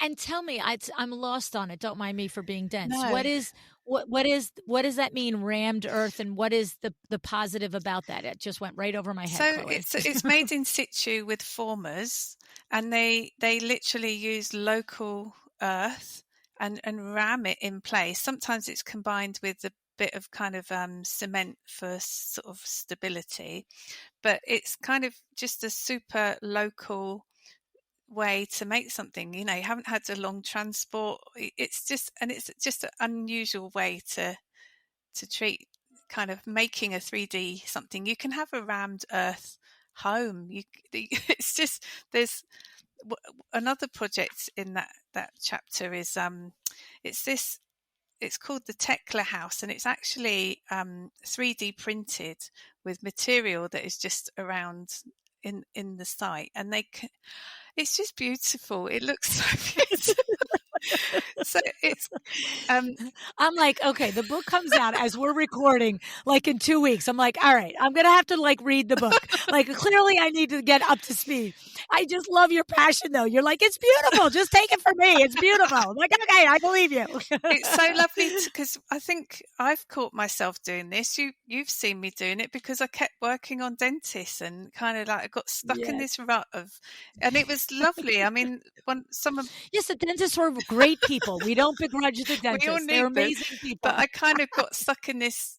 Speaker 1: And tell me, I'm lost on it. Don't mind me for being dense.
Speaker 2: No.
Speaker 1: What does that mean, rammed earth, and what is the positive about that? It just went right over my head,
Speaker 2: So
Speaker 1: Chloe.
Speaker 2: it's made in situ with formers, and they literally use local earth and ram it in place. Sometimes it's combined with a bit of kind of cement for sort of stability, but it's kind of just a super local way to make something. You haven't had a long transport. It's just an unusual way to treat kind of making a 3D something. You can have a rammed earth home. It's just there's another project in that chapter is it's called the Tekla House, and it's actually 3D printed with material that is just around in the site, and it's just beautiful. It looks so beautiful. So it's
Speaker 1: I'm like, okay, the book comes out as we're recording, in 2 weeks. I'm like, all right, I'm gonna have to read the book. Clearly, I need to get up to speed. I just love your passion, though. You're like, it's beautiful. Just take it from me. It's beautiful. I'm like, okay, I believe you.
Speaker 2: it's so lovely because I think I've caught myself doing this. You've seen me doing it because I kept working on dentists and kind of I got stuck in this rut and it was lovely. I mean,
Speaker 1: Yes, the dentists were great people. We don't begrudge the dentists.
Speaker 2: we all need
Speaker 1: They're
Speaker 2: them,
Speaker 1: amazing people.
Speaker 2: but I kind of got stuck in this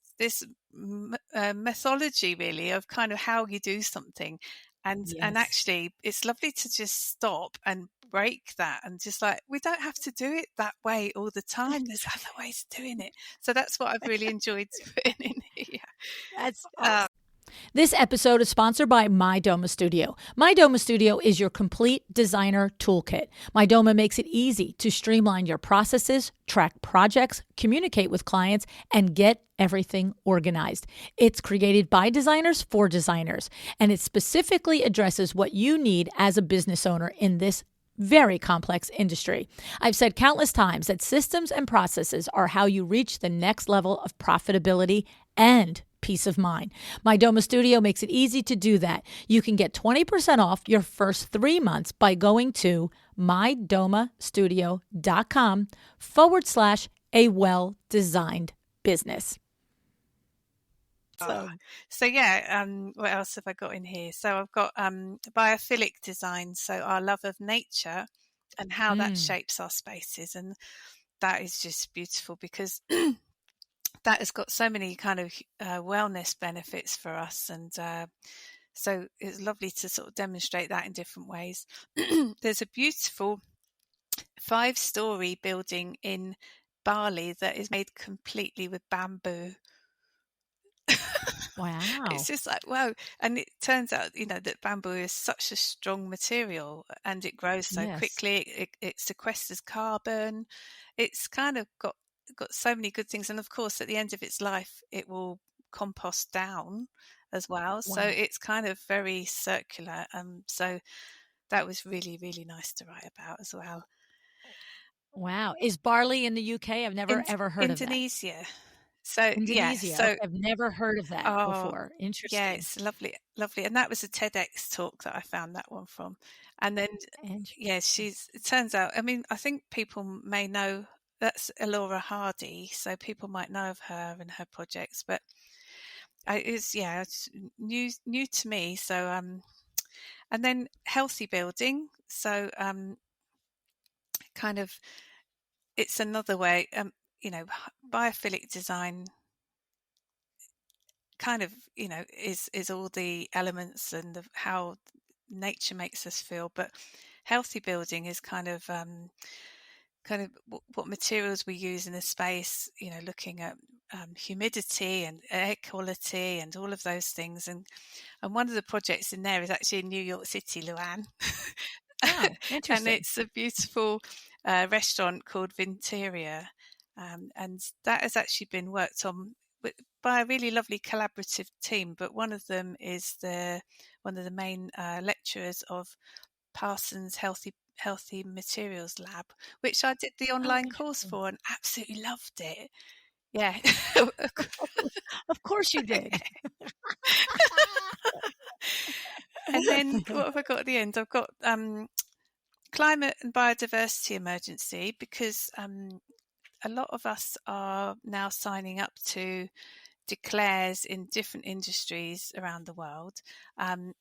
Speaker 2: methodology, really, of kind of how you do something. And actually, it's lovely to just stop and break that and just we don't have to do it that way all the time. There's other ways of doing it. So that's what I've really enjoyed putting in here.
Speaker 1: That's awesome. This episode is sponsored by MyDoma Studio. MyDoma Studio is your complete designer toolkit. MyDoma makes it easy to streamline your processes, track projects, communicate with clients, and get everything organized. It's created by designers for designers, and it specifically addresses what you need as a business owner in this very complex industry. I've said countless times that systems and processes are how you reach the next level of profitability and peace of mind. My Doma Studio makes it easy to do that. You can get 20% off your first 3 months by going to mydomastudio.com/a well-designed business.
Speaker 2: Oh,
Speaker 1: So,
Speaker 2: so yeah, what else have I got in here? So I've got biophilic design, so our love of nature and how that shapes our spaces. And that is just beautiful because that has got so many kind of wellness benefits for us. And so it's lovely to sort of demonstrate that in different ways. There's a beautiful 5-story building in Bali that is made completely with bamboo. It's
Speaker 1: wow.
Speaker 2: just like, wow. And it turns out, that bamboo is such a strong material and it grows so
Speaker 1: Yes.
Speaker 2: quickly. It sequesters carbon. It's kind of got so many good things. And of course, at the end of its life, it will compost down as well. So
Speaker 1: Wow.
Speaker 2: it's kind of very circular. So that was really, really nice to write about as well.
Speaker 1: Wow. Is barley in the UK? I've never
Speaker 2: In
Speaker 1: ever heard of that.
Speaker 2: Indonesia. So yeah,
Speaker 1: Indonesia. Okay, I've never heard of that
Speaker 2: oh,
Speaker 1: before.
Speaker 2: yeah,
Speaker 1: Interesting.
Speaker 2: it's lovely, lovely. And that was a TEDx talk that I found that one from. And then, yeah,
Speaker 1: Interesting.
Speaker 2: it turns out, I mean, I think people may know that's Elora Hardy, so people might know of her and her projects, but it's new to me. So, and then healthy building. So, kind of, it's another way, biophilic design kind of is all the elements and how nature makes us feel, but healthy building is kind of what materials we use in a space, looking at humidity and air quality and all of those things. And one of the projects in there is actually in New York City, Luann.
Speaker 1: Oh,
Speaker 2: And
Speaker 1: interesting.
Speaker 2: it's a beautiful restaurant called Vinteria, and that has actually been worked on by a really lovely collaborative team. But one of them is one of the main lecturers of Parsons Healthy Materials Lab, which I did the
Speaker 1: Oh,
Speaker 2: online course
Speaker 1: interesting.
Speaker 2: for and absolutely loved it. Yeah.
Speaker 1: Of course you did.
Speaker 2: And then what have I got at the end? I've got climate and biodiversity emergency, because a lot of us are now signing up to declares in different industries around the world. And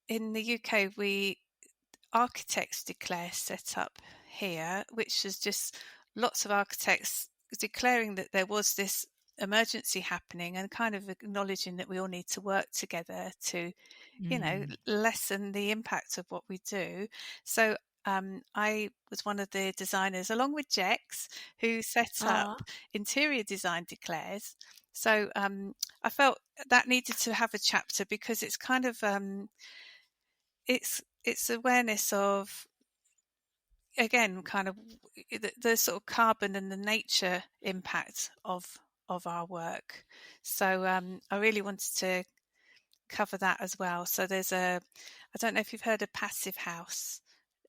Speaker 2: in the UK, architects declare set up here, which is just lots of architects declaring that there was this emergency happening and kind of acknowledging that we all need to work together to
Speaker 1: Mm.
Speaker 2: lessen the impact of what we do. So I was one of the designers, along with Jex, who set up
Speaker 1: Aw,
Speaker 2: interior design declares. So I felt that needed to have a chapter, because it's kind of it's awareness of, again, kind of the sort of carbon and the nature impact of our work. So I really wanted to cover that as well. So I don't know if you've heard of passive house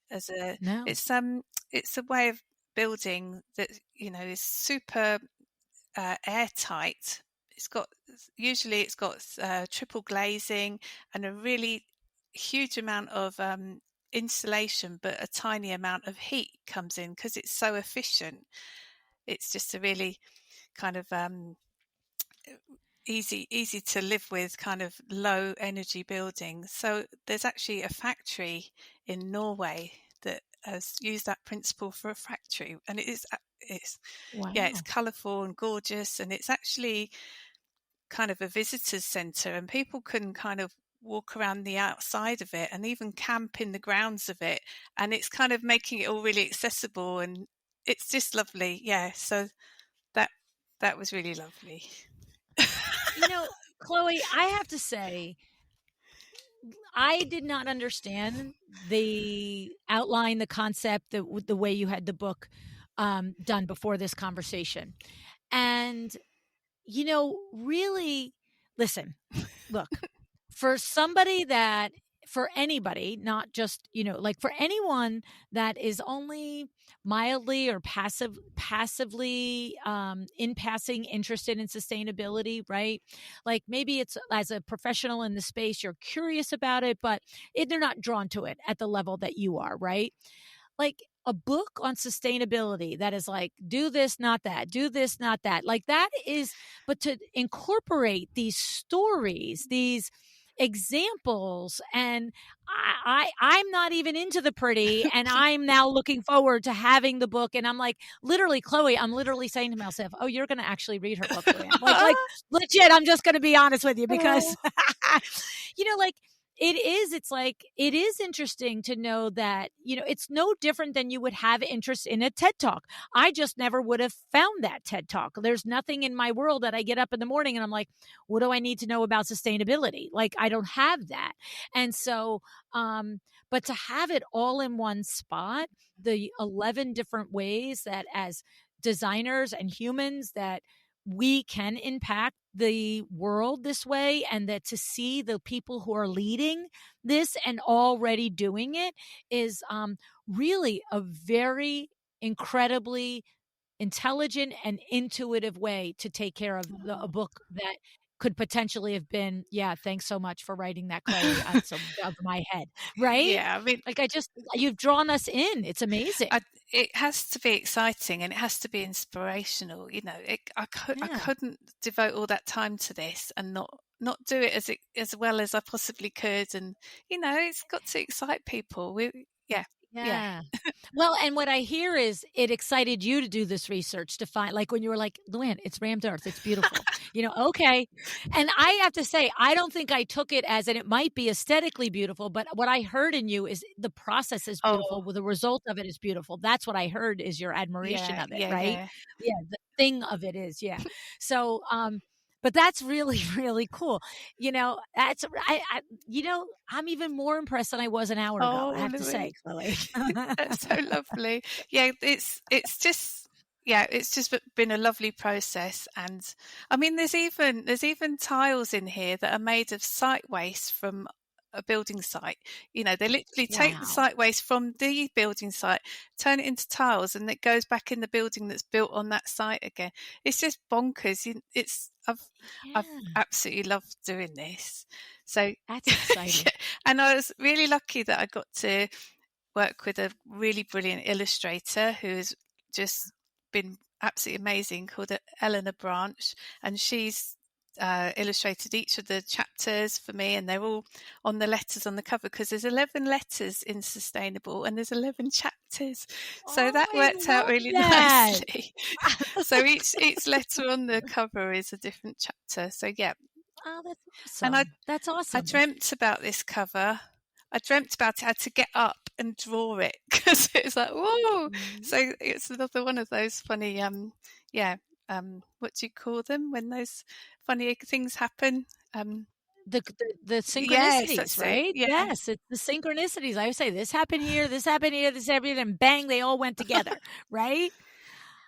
Speaker 2: as a,
Speaker 1: no.
Speaker 2: it's a way of building that, is super airtight. It's got triple glazing and a really huge amount of insulation, but a tiny amount of heat comes in because it's so efficient. It's just a really kind of easy to live with, kind of low energy building. So there's actually a factory in Norway that has used that principle for a factory, and it's yeah, it's
Speaker 1: Wow.
Speaker 2: colourful and gorgeous, and it's actually kind of a visitors centre, and people can kind of walk around the outside of it and even camp in the grounds of it, and it's kind of making it all really accessible, and it's just lovely. Yeah, so that that was really lovely.
Speaker 1: You know, Chloe, I have to say, I did not understand the outline, the concept, the way you had the book done before this conversation. And, really, listen, look, for somebody that for anybody, not just, like for anyone that is only mildly or passively in passing interested in sustainability, right? Like maybe it's as a professional in the space, you're curious about it, but they're not drawn to it at the level that you are, right? Like a book on sustainability that is like, do this, not that, do this, not that. Like that is, but to incorporate these stories, these examples, and I'm not even into the pretty, and I'm now looking forward to having the book. And I'm like, literally, Chloe, I'm literally saying to myself, oh, you're going to actually read her book, Luann. Like legit, I'm just going to be honest with you because, like, it's like, it is interesting to know that, it's no different than you would have interest in a TED Talk. I just never would have found that TED Talk. There's nothing in my world that I get up in the morning and I'm like, what do I need to know about sustainability? Like, I don't have that. And so, but to have it all in one spot, the 11 different ways that as designers and humans that we can impact the world this way, and that to see the people who are leading this and already doing it is really a very incredibly intelligent and intuitive way to take care of a book that could potentially have been, yeah, thanks so much for writing that, Chloe. It's above my head, right?
Speaker 2: Yeah, I mean,
Speaker 1: like you've drawn us in. It's amazing.
Speaker 2: It has to be exciting and it has to be inspirational. I couldn't devote all that time to this and not do it as well as I possibly could. And it's got to excite people. Yeah.
Speaker 1: Well, and what I hear is it excited you to do this research to find, like when you were like, Luann, it's rammed earth. It's beautiful. Okay. And I have to say, I don't think I took it as, and it might be aesthetically beautiful, but what I heard in you is the process is beautiful. Well, the result of it is beautiful. That's what I heard is your admiration of it, right? Yeah. The thing of it is, yeah. So, but that's really, really cool. That's I'm even more impressed than I was an hour ago. I have to say, Chloe.
Speaker 2: That's so lovely. Yeah, it's just been a lovely process. And I mean, there's even tiles in here that are made of site waste from a building site. They literally take the site waste from the building site, turn it into tiles, and it goes back in the building that's built on that site again. It's just bonkers. I've absolutely loved doing this. So
Speaker 1: that's exciting.
Speaker 2: And I was really lucky that I got to work with a really brilliant illustrator who's just been absolutely amazing, called Eleanor Branch, and she's illustrated each of the chapters for me, and they're all on the letters on the cover, because there's 11 letters in sustainable and there's 11 chapters, so that worked out really nicely. So each letter on the cover is a different chapter. So yeah.
Speaker 1: Oh, that's awesome. And that's awesome.
Speaker 2: I dreamt about this cover. I dreamt about it. I had to get up and draw it because it's like, whoa. So it's another one of those funny what do you call them when those funny things happen?
Speaker 1: The synchronicities, yes, right? Yeah. Yes, it's the synchronicities. I would say this happened here, this happened here, this happened, and bang, they all went together, right?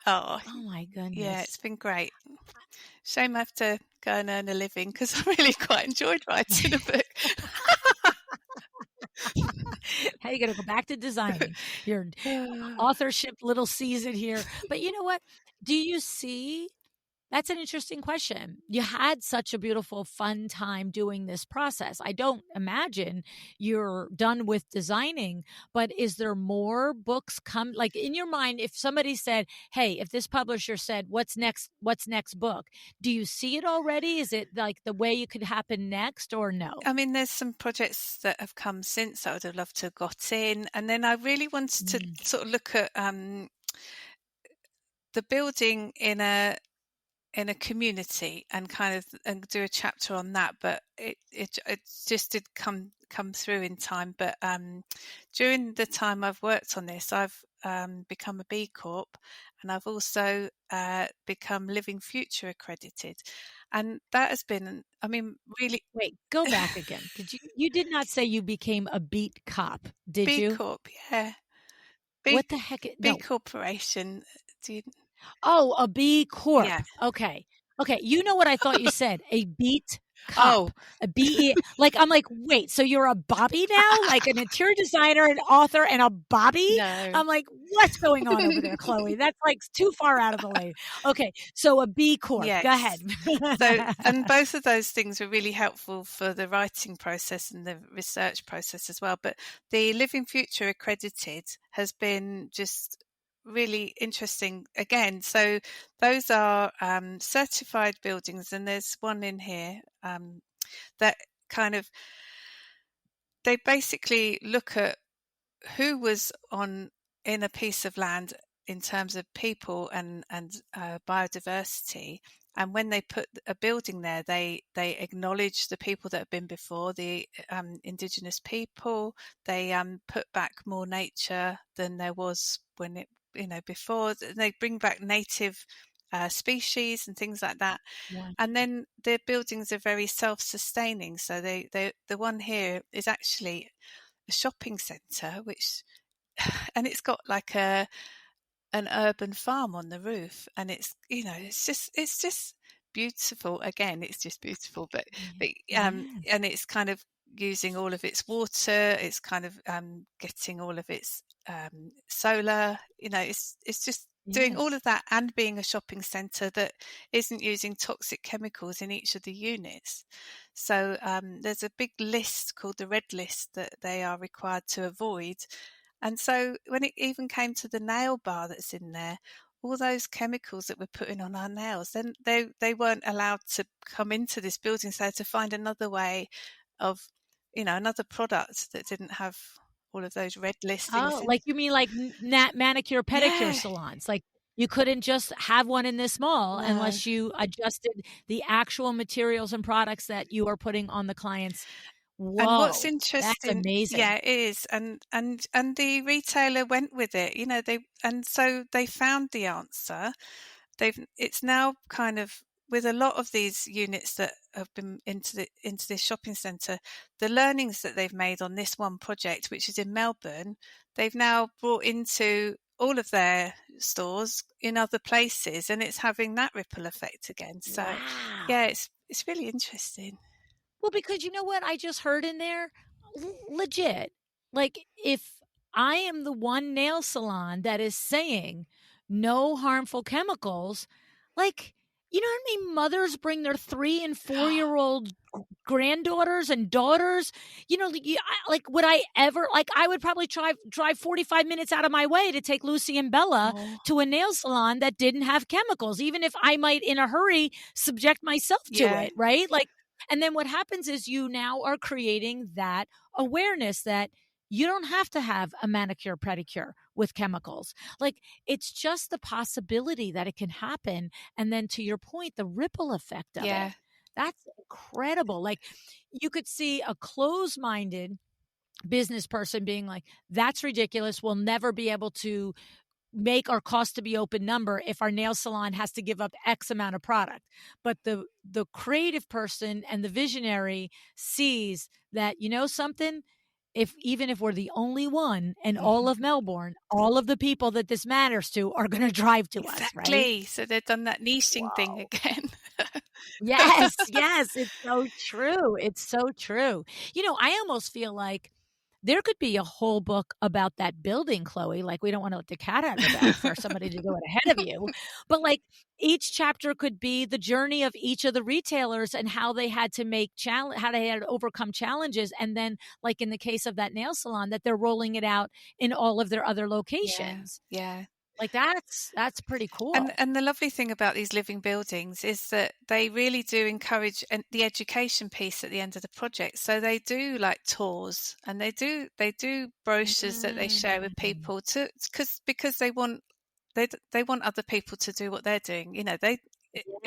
Speaker 2: Oh
Speaker 1: my goodness.
Speaker 2: Yeah, it's been great. Shame I have to go and earn a living, because I really quite enjoyed writing a book.
Speaker 1: Hey, you got to go back to designing your authorship little season here. But you know what? Do you see? That's an interesting question. You had such a beautiful, fun time doing this process. I don't imagine you're done with designing, but is there more books come? Like in your mind, if somebody said, hey, if this publisher said, what's next book? Do you see it already? Is it like the way it could happen next, or no?
Speaker 2: I mean, there's some projects that have come since I would have loved to have got in. And then I really wanted to sort of look at the building in a community and kind of and do a chapter on that, but it just did come through in time. But during the time I've worked on this, I've become a B Corp, and I've also become Living Future accredited, and that has been, I mean, really.
Speaker 1: Wait, go back again. You did not say you became a beat cop, did you?
Speaker 2: B Corp, yeah.
Speaker 1: What the heck?
Speaker 2: B Corporation.
Speaker 1: Oh, a B Corp. Yeah. Okay. You know what I thought you said? A beat Cop,
Speaker 2: Oh,
Speaker 1: a B-E, like, I'm like, "Wait, so you're a Bobby now? Like an interior designer, an author, and a Bobby?"
Speaker 2: no.
Speaker 1: I'm like, "What's going on over there, Chloe? That's, like, too far out of the lane." Okay, so a B Corp. Go ahead.
Speaker 2: Yes. So, and both of those things were really helpful for the writing process and the research process as well. But the Living Future Accredited has been just really interesting again. So, those are certified buildings, and there's one in here that kind of they basically look at who was on in a piece of land in terms of people and biodiversity. And when they put a building there, they acknowledge the people that have been before, the indigenous people. They put back more nature than there was when it before. They bring back native species and things like that.
Speaker 1: Wow.
Speaker 2: And then their buildings are very self-sustaining. So the one here is actually a shopping centre, which and it's got like an urban farm on the roof, and it's just beautiful. Again, it's just beautiful, but
Speaker 1: Yeah.
Speaker 2: and it's kind of using all of its water. It's kind of getting all of its solar. It's just doing all
Speaker 1: Yes.
Speaker 2: of that and being a shopping centre that isn't using toxic chemicals in each of the units. So there's a big list called the Red List that they are required to avoid. And so when it even came to the nail bar that's in there, all those chemicals that we're putting on our nails, then they weren't allowed to come into this building. So to find another way of, another product that didn't have all of those red listings
Speaker 1: Oh,
Speaker 2: in.
Speaker 1: like you mean like manicure, pedicure
Speaker 2: Yeah,
Speaker 1: salons? Like you couldn't just have one in this mall
Speaker 2: no.
Speaker 1: unless you adjusted the actual materials and products that you are putting on the clients.
Speaker 2: And what's
Speaker 1: Whoa, that's
Speaker 2: interesting,
Speaker 1: amazing.
Speaker 2: yeah, it is, and the retailer went with it. So they found the answer. It's now kind of with a lot of these units that have been into this shopping centre, the learnings that they've made on this one project, which is in Melbourne, they've now brought into all of their stores in other places, and it's having that ripple effect again. So, yeah,
Speaker 1: Wow.
Speaker 2: it's really interesting.
Speaker 1: Well, because you know what I just heard in there? Legit. Like, if I am the one nail salon that is saying no harmful chemicals, like, you know how many mothers bring their 3 and 4 year old granddaughters and daughters? Like, would I ever, like, I would probably drive 45 minutes out of my way to take Lucy and Bella
Speaker 2: Oh,
Speaker 1: to a nail salon that didn't have chemicals, even if I might, in a hurry, subject myself to
Speaker 2: yeah.
Speaker 1: it, right? Like, and then what happens is you now are creating that awareness that you don't have to have a manicure pedicure with chemicals. Like it's just the possibility that it can happen. And then to your point, the ripple effect of it.
Speaker 2: Yeah,
Speaker 1: That's incredible. Like you could see a closed minded business person being like, that's ridiculous. We'll never be able to make our cost to be open number if our nail salon has to give up X amount of product. But the creative person and the visionary sees that, you know something, if even if we're the only one in all of Melbourne, all of the people that this matters to are going to drive to us, right?
Speaker 2: exactly. So they've done that niching thing
Speaker 1: Whoa.
Speaker 2: again.
Speaker 1: Yes, yes, it's so true. It's so true. I almost feel like there could be a whole book about that building, Chloe. Like, we don't want to let the cat out of the bag for somebody to do it ahead of you. But like each chapter could be the journey of each of the retailers and how they had to how they had to overcome challenges. And then, like in the case of that nail salon, that they're rolling it out in all of their other
Speaker 2: Yeah,
Speaker 1: locations.
Speaker 2: yeah.
Speaker 1: Like that's pretty cool.
Speaker 2: And the lovely thing about these living buildings is that they really do encourage the education piece at the end of the project. So they do like tours, and they do brochures that they share with
Speaker 1: Mm.
Speaker 2: people because they want other people to do what they're doing.
Speaker 1: Yeah.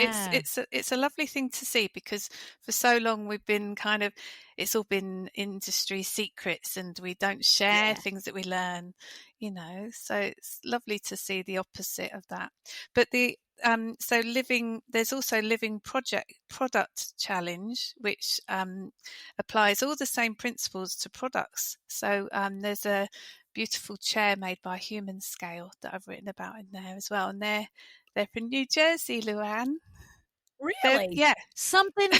Speaker 2: It's a lovely thing to see, because for so long we've been kind of, it's all been industry secrets, and we don't share
Speaker 1: Yeah.
Speaker 2: things that we learn. So it's lovely to see the opposite of that. But there's also Living Project Product Challenge, which applies all the same principles to products. So there's a beautiful chair made by Human Scale that I've written about in there as well, and they're from New Jersey, Luann.
Speaker 1: Really?
Speaker 2: Yeah.
Speaker 1: Something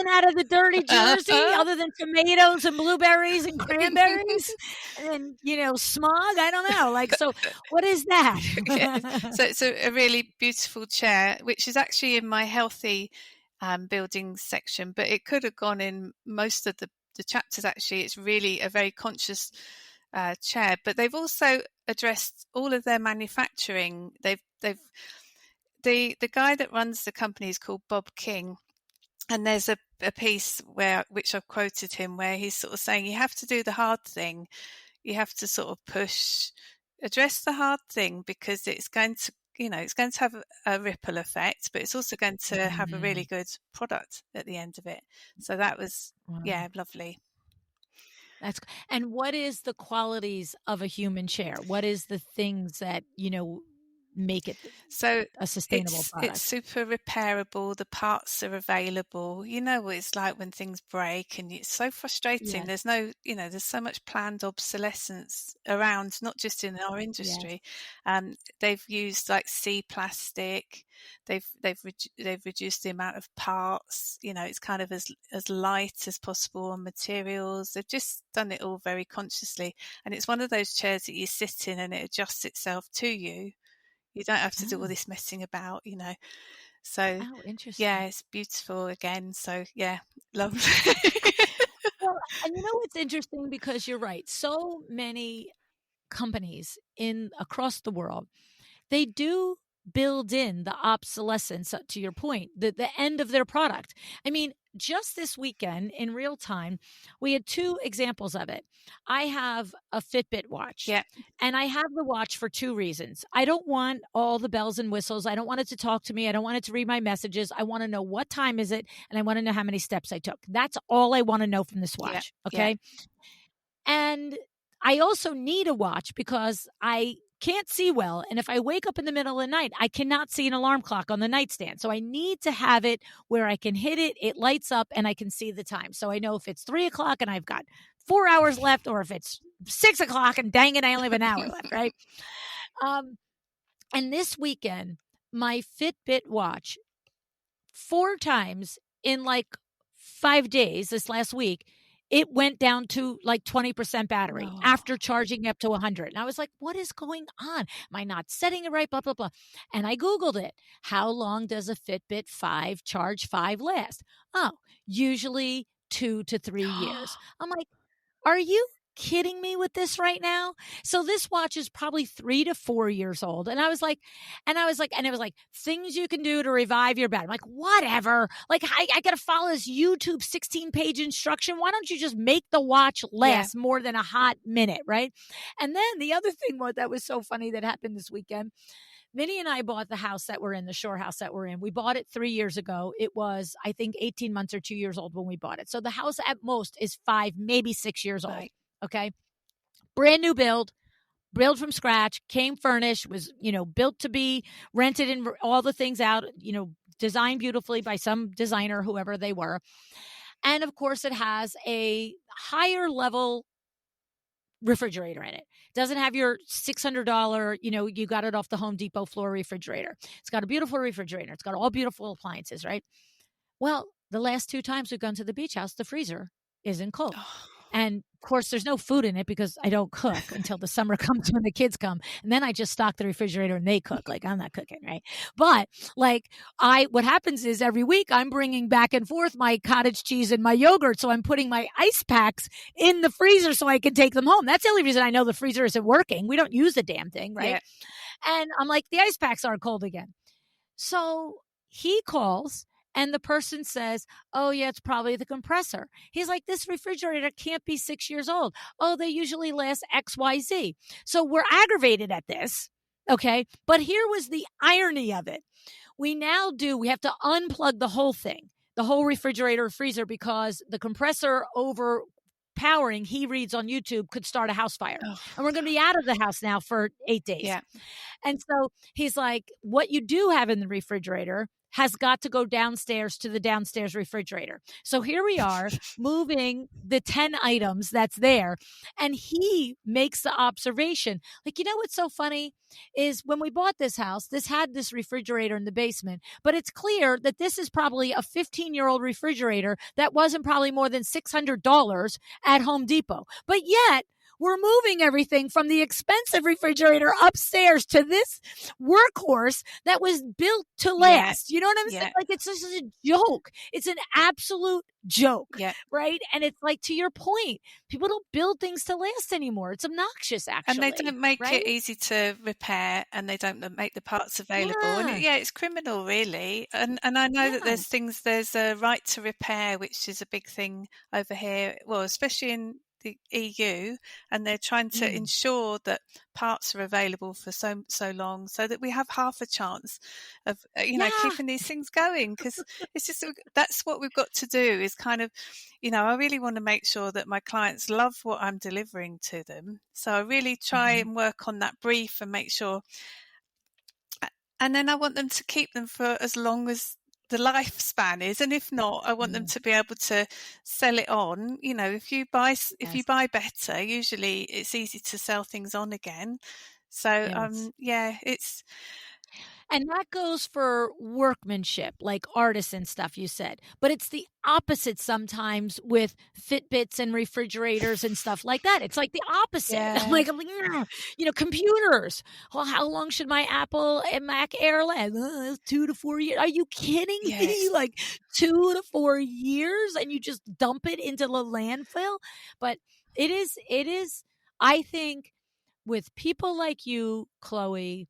Speaker 1: out of the dirty Jersey other than tomatoes and blueberries and cranberries and, smog? I don't know. Like, so what is that?
Speaker 2: Yeah. So it's a really beautiful chair, which is actually in my healthy building section, but it could have gone in most of the chapters. Actually, it's really a very conscious chair, but they've also addressed all of their manufacturing. The guy that runs the company is called Bob King, and there's a piece which I've quoted him, where he's sort of saying you have to do the hard thing. You have to sort of address the hard thing, because it's going to have a ripple effect, but it's also going to have a really good product at the end of it. So that was, lovely.
Speaker 1: And what is the qualities of a human chair? What is the things that, make it a sustainable product?
Speaker 2: It's super repairable. The parts are available. You know what it's like when things break, and it's so frustrating.
Speaker 1: Yes.
Speaker 2: There's so much planned obsolescence around, not just in our industry.
Speaker 1: Yes.
Speaker 2: They've used like C plastic. They've reduced the amount of parts. It's kind of as light as possible on materials. They've just done it all very consciously, and it's one of those chairs that you sit in and it adjusts itself to you. You don't have to do all this messing about, So,
Speaker 1: interesting.
Speaker 2: yeah, it's beautiful again. So, yeah, lovely.
Speaker 1: Well, and what's interesting, because you're right. So many companies across the world, they do build in the obsolescence, to your point, the end of their product. I mean, just this weekend in real time, we had two examples of it. I have a Fitbit watch.
Speaker 2: Yeah.
Speaker 1: And I have the watch for two reasons. I don't want all the bells and whistles. I don't want it to talk to me. I don't want it to read my messages. I want to know what time is it, and I want to know how many steps I took. That's all I want to know from this watch. Okay. Yeah. And I also need a watch because I can't see well. And if I wake up in the middle of the night, I cannot see an alarm clock on the nightstand. So I need to have it where I can hit it, it lights up, and I can see the time. So I know if it's 3:00 and I've got 4 hours left, or if it's 6:00 and dang it, I only have an hour left, right? And this weekend, my Fitbit watch, 4 times in like 5 days this last week, it went down to like 20% battery after charging up to 100. And I was like, what is going on? Am I not setting it right? Blah, blah, blah. And I Googled it. How long does a Fitbit 5 Charge 5 last? Oh, usually 2 to 3 years. I'm like, are you kidding me with this right now? So this watch is probably 3 to 4 years old. And it was like, things you can do to revive your battery. I'm like, whatever. Like, I got to follow this YouTube 16-page instruction. Why don't you just make the watch last more than a hot minute, right? And then the other thing that was so funny that happened this weekend, Minnie and I bought the house that we're in, the shore house that we're in. We bought it 3 years ago. It was, I think, 18 months or 2 years old when we bought it. So the house at most is 5, maybe 6 years old. Right. Okay. Brand new build from scratch, came furnished, was, built to be rented, and all the things out, designed beautifully by some designer, whoever they were. And of course, it has a higher level refrigerator in it. Doesn't have your $600, you got it off the Home Depot floor refrigerator. It's got a beautiful refrigerator. It's got all beautiful appliances, right? Well, the last 2 times we've gone to the beach house, the freezer isn't cold. And of course, there's no food in it because I don't cook until the summer comes when the kids come. And then I just stock the refrigerator and they cook. Like, I'm not cooking, right? But like, what happens is every week I'm bringing back and forth my cottage cheese and my yogurt. So I'm putting my ice packs in the freezer so I can take them home. That's the only reason I know the freezer isn't working. We don't use the damn thing, right? Yeah. And I'm like, the ice packs aren't cold again. So he calls. And the person says, oh, yeah, it's probably the compressor. He's like, this refrigerator can't be 6 years old. Oh, they usually last XYZ. So we're aggravated at this. Okay. But here was the irony of it. We have to unplug the whole thing, the whole refrigerator or freezer, because the compressor overpowering, he reads on YouTube, could start a house fire. Oh. And we're going to be out of the house now for 8 days. Yeah. And so he's like, what you do have in the refrigerator has got to go downstairs to the downstairs refrigerator. So here we are moving the 10 items that's there. And he makes the observation, like, you know what's so funny is when we bought this house, this had this refrigerator in the basement, but it's clear that this is probably a 15-year-old refrigerator that wasn't probably more than $600 at Home Depot. But yet, we're moving everything from the expensive refrigerator upstairs to this workhorse that was built to last. You know what I'm saying? Like, it's just a joke. It's an absolute joke, right? And it's like, to your point, people don't build things to last anymore. It's obnoxious, actually.
Speaker 2: And they don't make it easy to repair, and they don't make the parts available. And it's criminal, really. And I know that there's a right to repair, which is a big thing over here. Well, especially in the EU, and they're trying to ensure that parts are available for so long, so that we have half a chance of keeping these things going, because it's just, that's what we've got to do, is kind of, I really want to make sure that my clients love what I'm delivering to them, so I really try and work on that brief and make sure, and then I want them to keep them for as long as the lifespan is, and if not, I want them to be able to sell it on. If you buy better, usually it's easy to sell things on again. So it's.
Speaker 1: And that goes for workmanship, like artisan stuff you said. But it's the opposite sometimes with Fitbits and refrigerators and stuff like that. It's like the opposite. I'm like, computers. Well, how long should my Apple and Mac Air last? 2 to 4 years. Are you kidding me? Like 2 to 4 years, and you just dump it into the landfill? But it is, I think, with people like you, Chloe,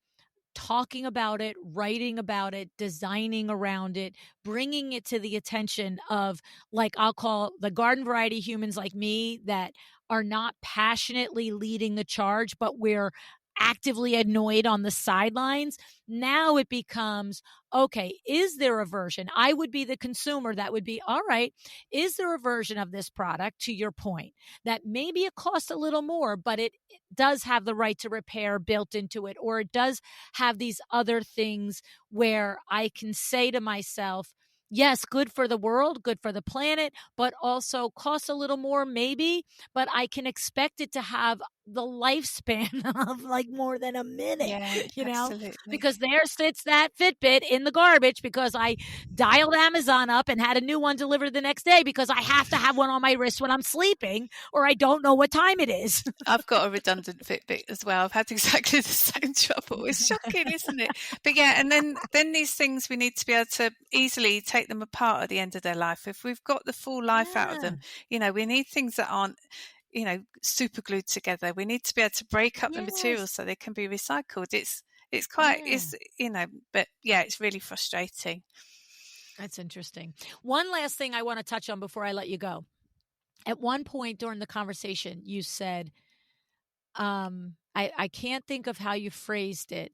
Speaker 1: talking about it, writing about it, designing around it, bringing it to the attention of, like, I'll call the garden variety humans like me that are not passionately leading the charge, but we're actively annoyed on the sidelines. Now it becomes, okay, is there a version? I would be the consumer that would be, all right, is there a version of this product, to your point, that maybe it costs a little more, but it does have the right to repair built into it, or it does have these other things where I can say to myself, yes, good for the world, good for the planet, but also costs a little more maybe, but I can expect it to have the lifespan of like more than a minute,
Speaker 2: Absolutely.
Speaker 1: because there sits that Fitbit in the garbage because I dialed Amazon up and had a new one delivered the next day because I have to have one on my wrist when I'm sleeping or I don't know what time it is.
Speaker 2: I've got a redundant Fitbit as well. I've had exactly the same trouble. It's shocking, isn't it? But and then these things, we need to be able to easily take them apart at the end of their life. If we've got the full life out of them, we need things that aren't, super glued together. We need to be able to break up the materials so they can be recycled. It's quite, but it's really frustrating.
Speaker 1: That's interesting. One last thing I want to touch on before I let you go. At one point during the conversation, you said, I can't think of how you phrased it,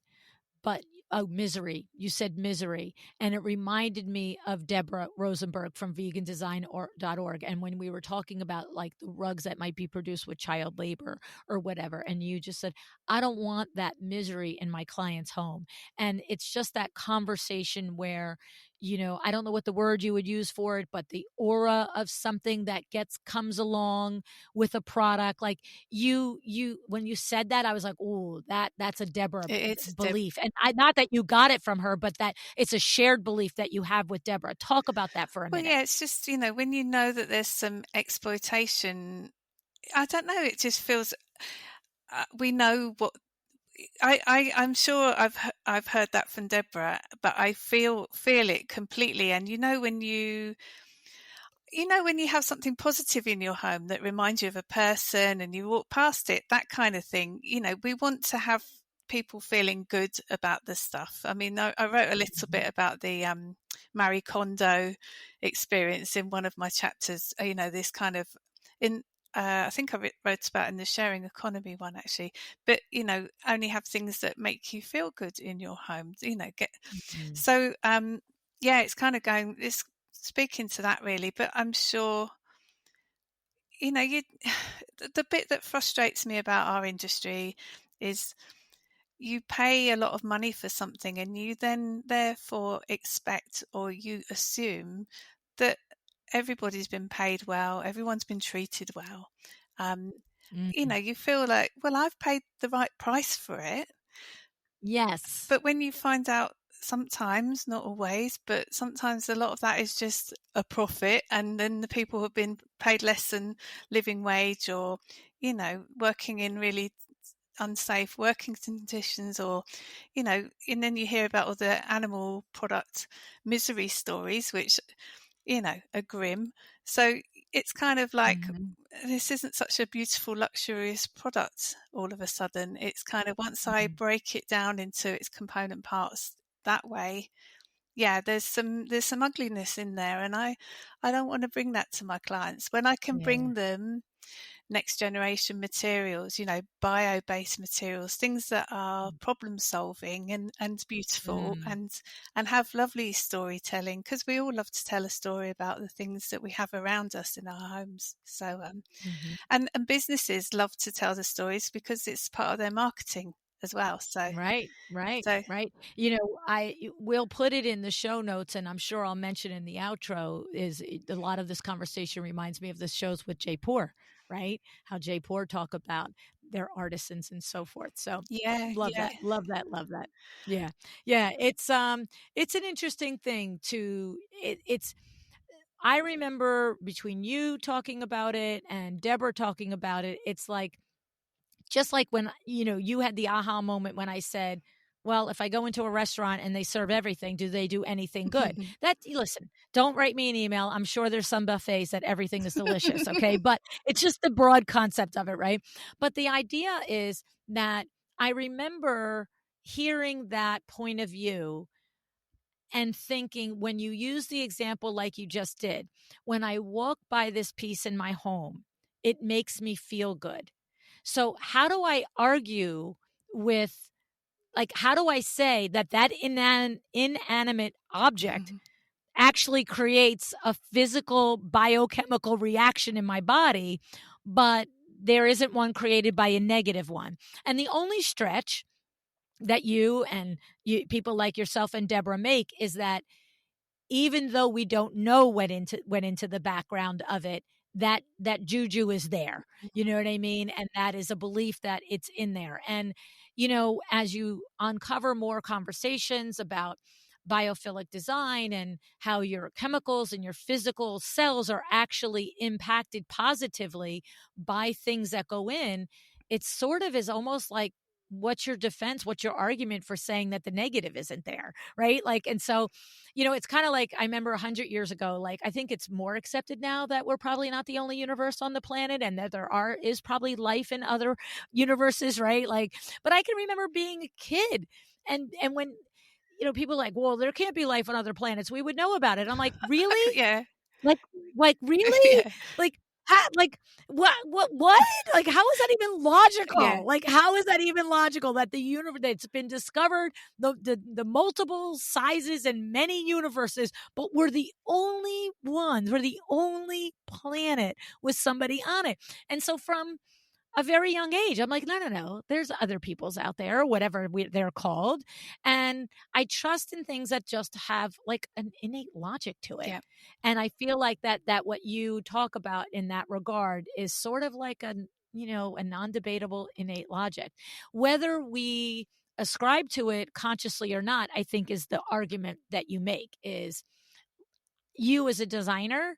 Speaker 1: but misery. You said misery. And it reminded me of Deborah Rosenberg from vegandesign.org. And when we were talking about like the rugs that might be produced with child labor or whatever, and you just said, I don't want that misery in my client's home. And it's just that conversation where, I don't know what the word you would use for it, but the aura of something that comes along with a product. Like when you said that, I was like, oh, that's a Deborah belief. And not that you got it from her, but that it's a shared belief that you have with Deborah. Talk about that for a minute.
Speaker 2: Well, it's just, when you know that there's some exploitation, I don't know, it just feels, we know what, I'm sure I've heard that from Deborah, but I feel it completely. And when you have something positive in your home that reminds you of a person and you walk past it, that kind of thing, we want to have people feeling good about this stuff. I mean, I wrote a little bit about the Marie Kondo experience in one of my chapters, this kind of I think I wrote about in the sharing economy one, actually, but only have things that make you feel good in your home, so it's kind of it's speaking to that, really. But I'm sure the bit that frustrates me about our industry is you pay a lot of money for something, and you then therefore expect, or you assume, that everybody's been paid well, everyone's been treated well. Um,
Speaker 1: Mm.
Speaker 2: you feel like, well, I've paid the right price for it.
Speaker 1: Yes.
Speaker 2: But when you find out, sometimes, not always, but sometimes a lot of that is just a profit, and then the people have been paid less than living wage, or, working in really unsafe working conditions, or, and then you hear about all the animal product misery stories, which, are grim. So it's kind of like,
Speaker 1: Mhm.
Speaker 2: this isn't such a beautiful, luxurious product all of a sudden. It's kind of, once I
Speaker 1: Mhm.
Speaker 2: break it down into its component parts that way, yeah, there's some ugliness in there, and I don't want to bring that to my clients. When I can
Speaker 1: Yeah.
Speaker 2: bring them next generation materials, bio-based materials, things that are problem solving and beautiful,
Speaker 1: Mm.
Speaker 2: and have lovely storytelling, because we all love to tell a story about the things that we have around us in our homes. So
Speaker 1: Mhm.
Speaker 2: and businesses love to tell the stories because it's part of their marketing as well. So
Speaker 1: Right, right,
Speaker 2: so
Speaker 1: right. I will put it in the show notes, and I'm sure I'll mention in the outro. A lot of this conversation reminds me of the shows with Jay Poor, right? How Jay Poor talk about their artisans and so forth. So
Speaker 2: yeah,
Speaker 1: love
Speaker 2: yeah.
Speaker 1: that, love that, love that. Yeah, yeah. It's an interesting thing to. It's. I remember between you talking about it and Deborah talking about it. It's like just like when, you had the aha moment when I said, well, if I go into a restaurant and they serve everything, do they do anything good? Listen, don't write me an email. I'm sure there's some buffets that everything is delicious. Okay. But it's just the broad concept of it. Right. But the idea is that I remember hearing that point of view and thinking, when you use the example like you just did, when I walk by this piece in my home, it makes me feel good. So, how do I argue with, like, how do I say that inanimate object actually creates a physical biochemical reaction in my body, but there isn't one created by a negative one? And the only stretch that people like yourself and Deborah make is that even though we don't know went into the background of it, that juju is there. You know what I mean? And that is a belief that it's in there. And as you uncover more conversations about biophilic design and how your chemicals and your physical cells are actually impacted positively by things that go in, it sort of is almost like, what's your defense, what's your argument for saying that the negative isn't there, right? Like, and so it's kind of like, I remember 100 years ago, like, I think it's more accepted now that we're probably not the only universe on the planet, and that is probably life in other universes, right? Like, but I can remember being a kid, and when people are like, well, there can't be life on other planets, we would know about it. I'm like, really?
Speaker 2: Yeah.
Speaker 1: Like really?
Speaker 2: Yeah.
Speaker 1: Like, how, like, what? Like, how is that even
Speaker 2: Yeah.
Speaker 1: logical? Like, how is that even logical that the universe that's been discovered, the multiple sizes and many universes, but we're the only ones, we're the only planet with somebody on it. And so from a very young age, I'm like, no, no, no. There's other peoples out there, whatever they're called. And I trust in things that just have like an innate logic to it.
Speaker 2: Yeah.
Speaker 1: And I feel like that what you talk about in that regard is sort of like a non-debatable innate logic. Whether we ascribe to it consciously or not, I think is the argument that you make. Is you as a designer,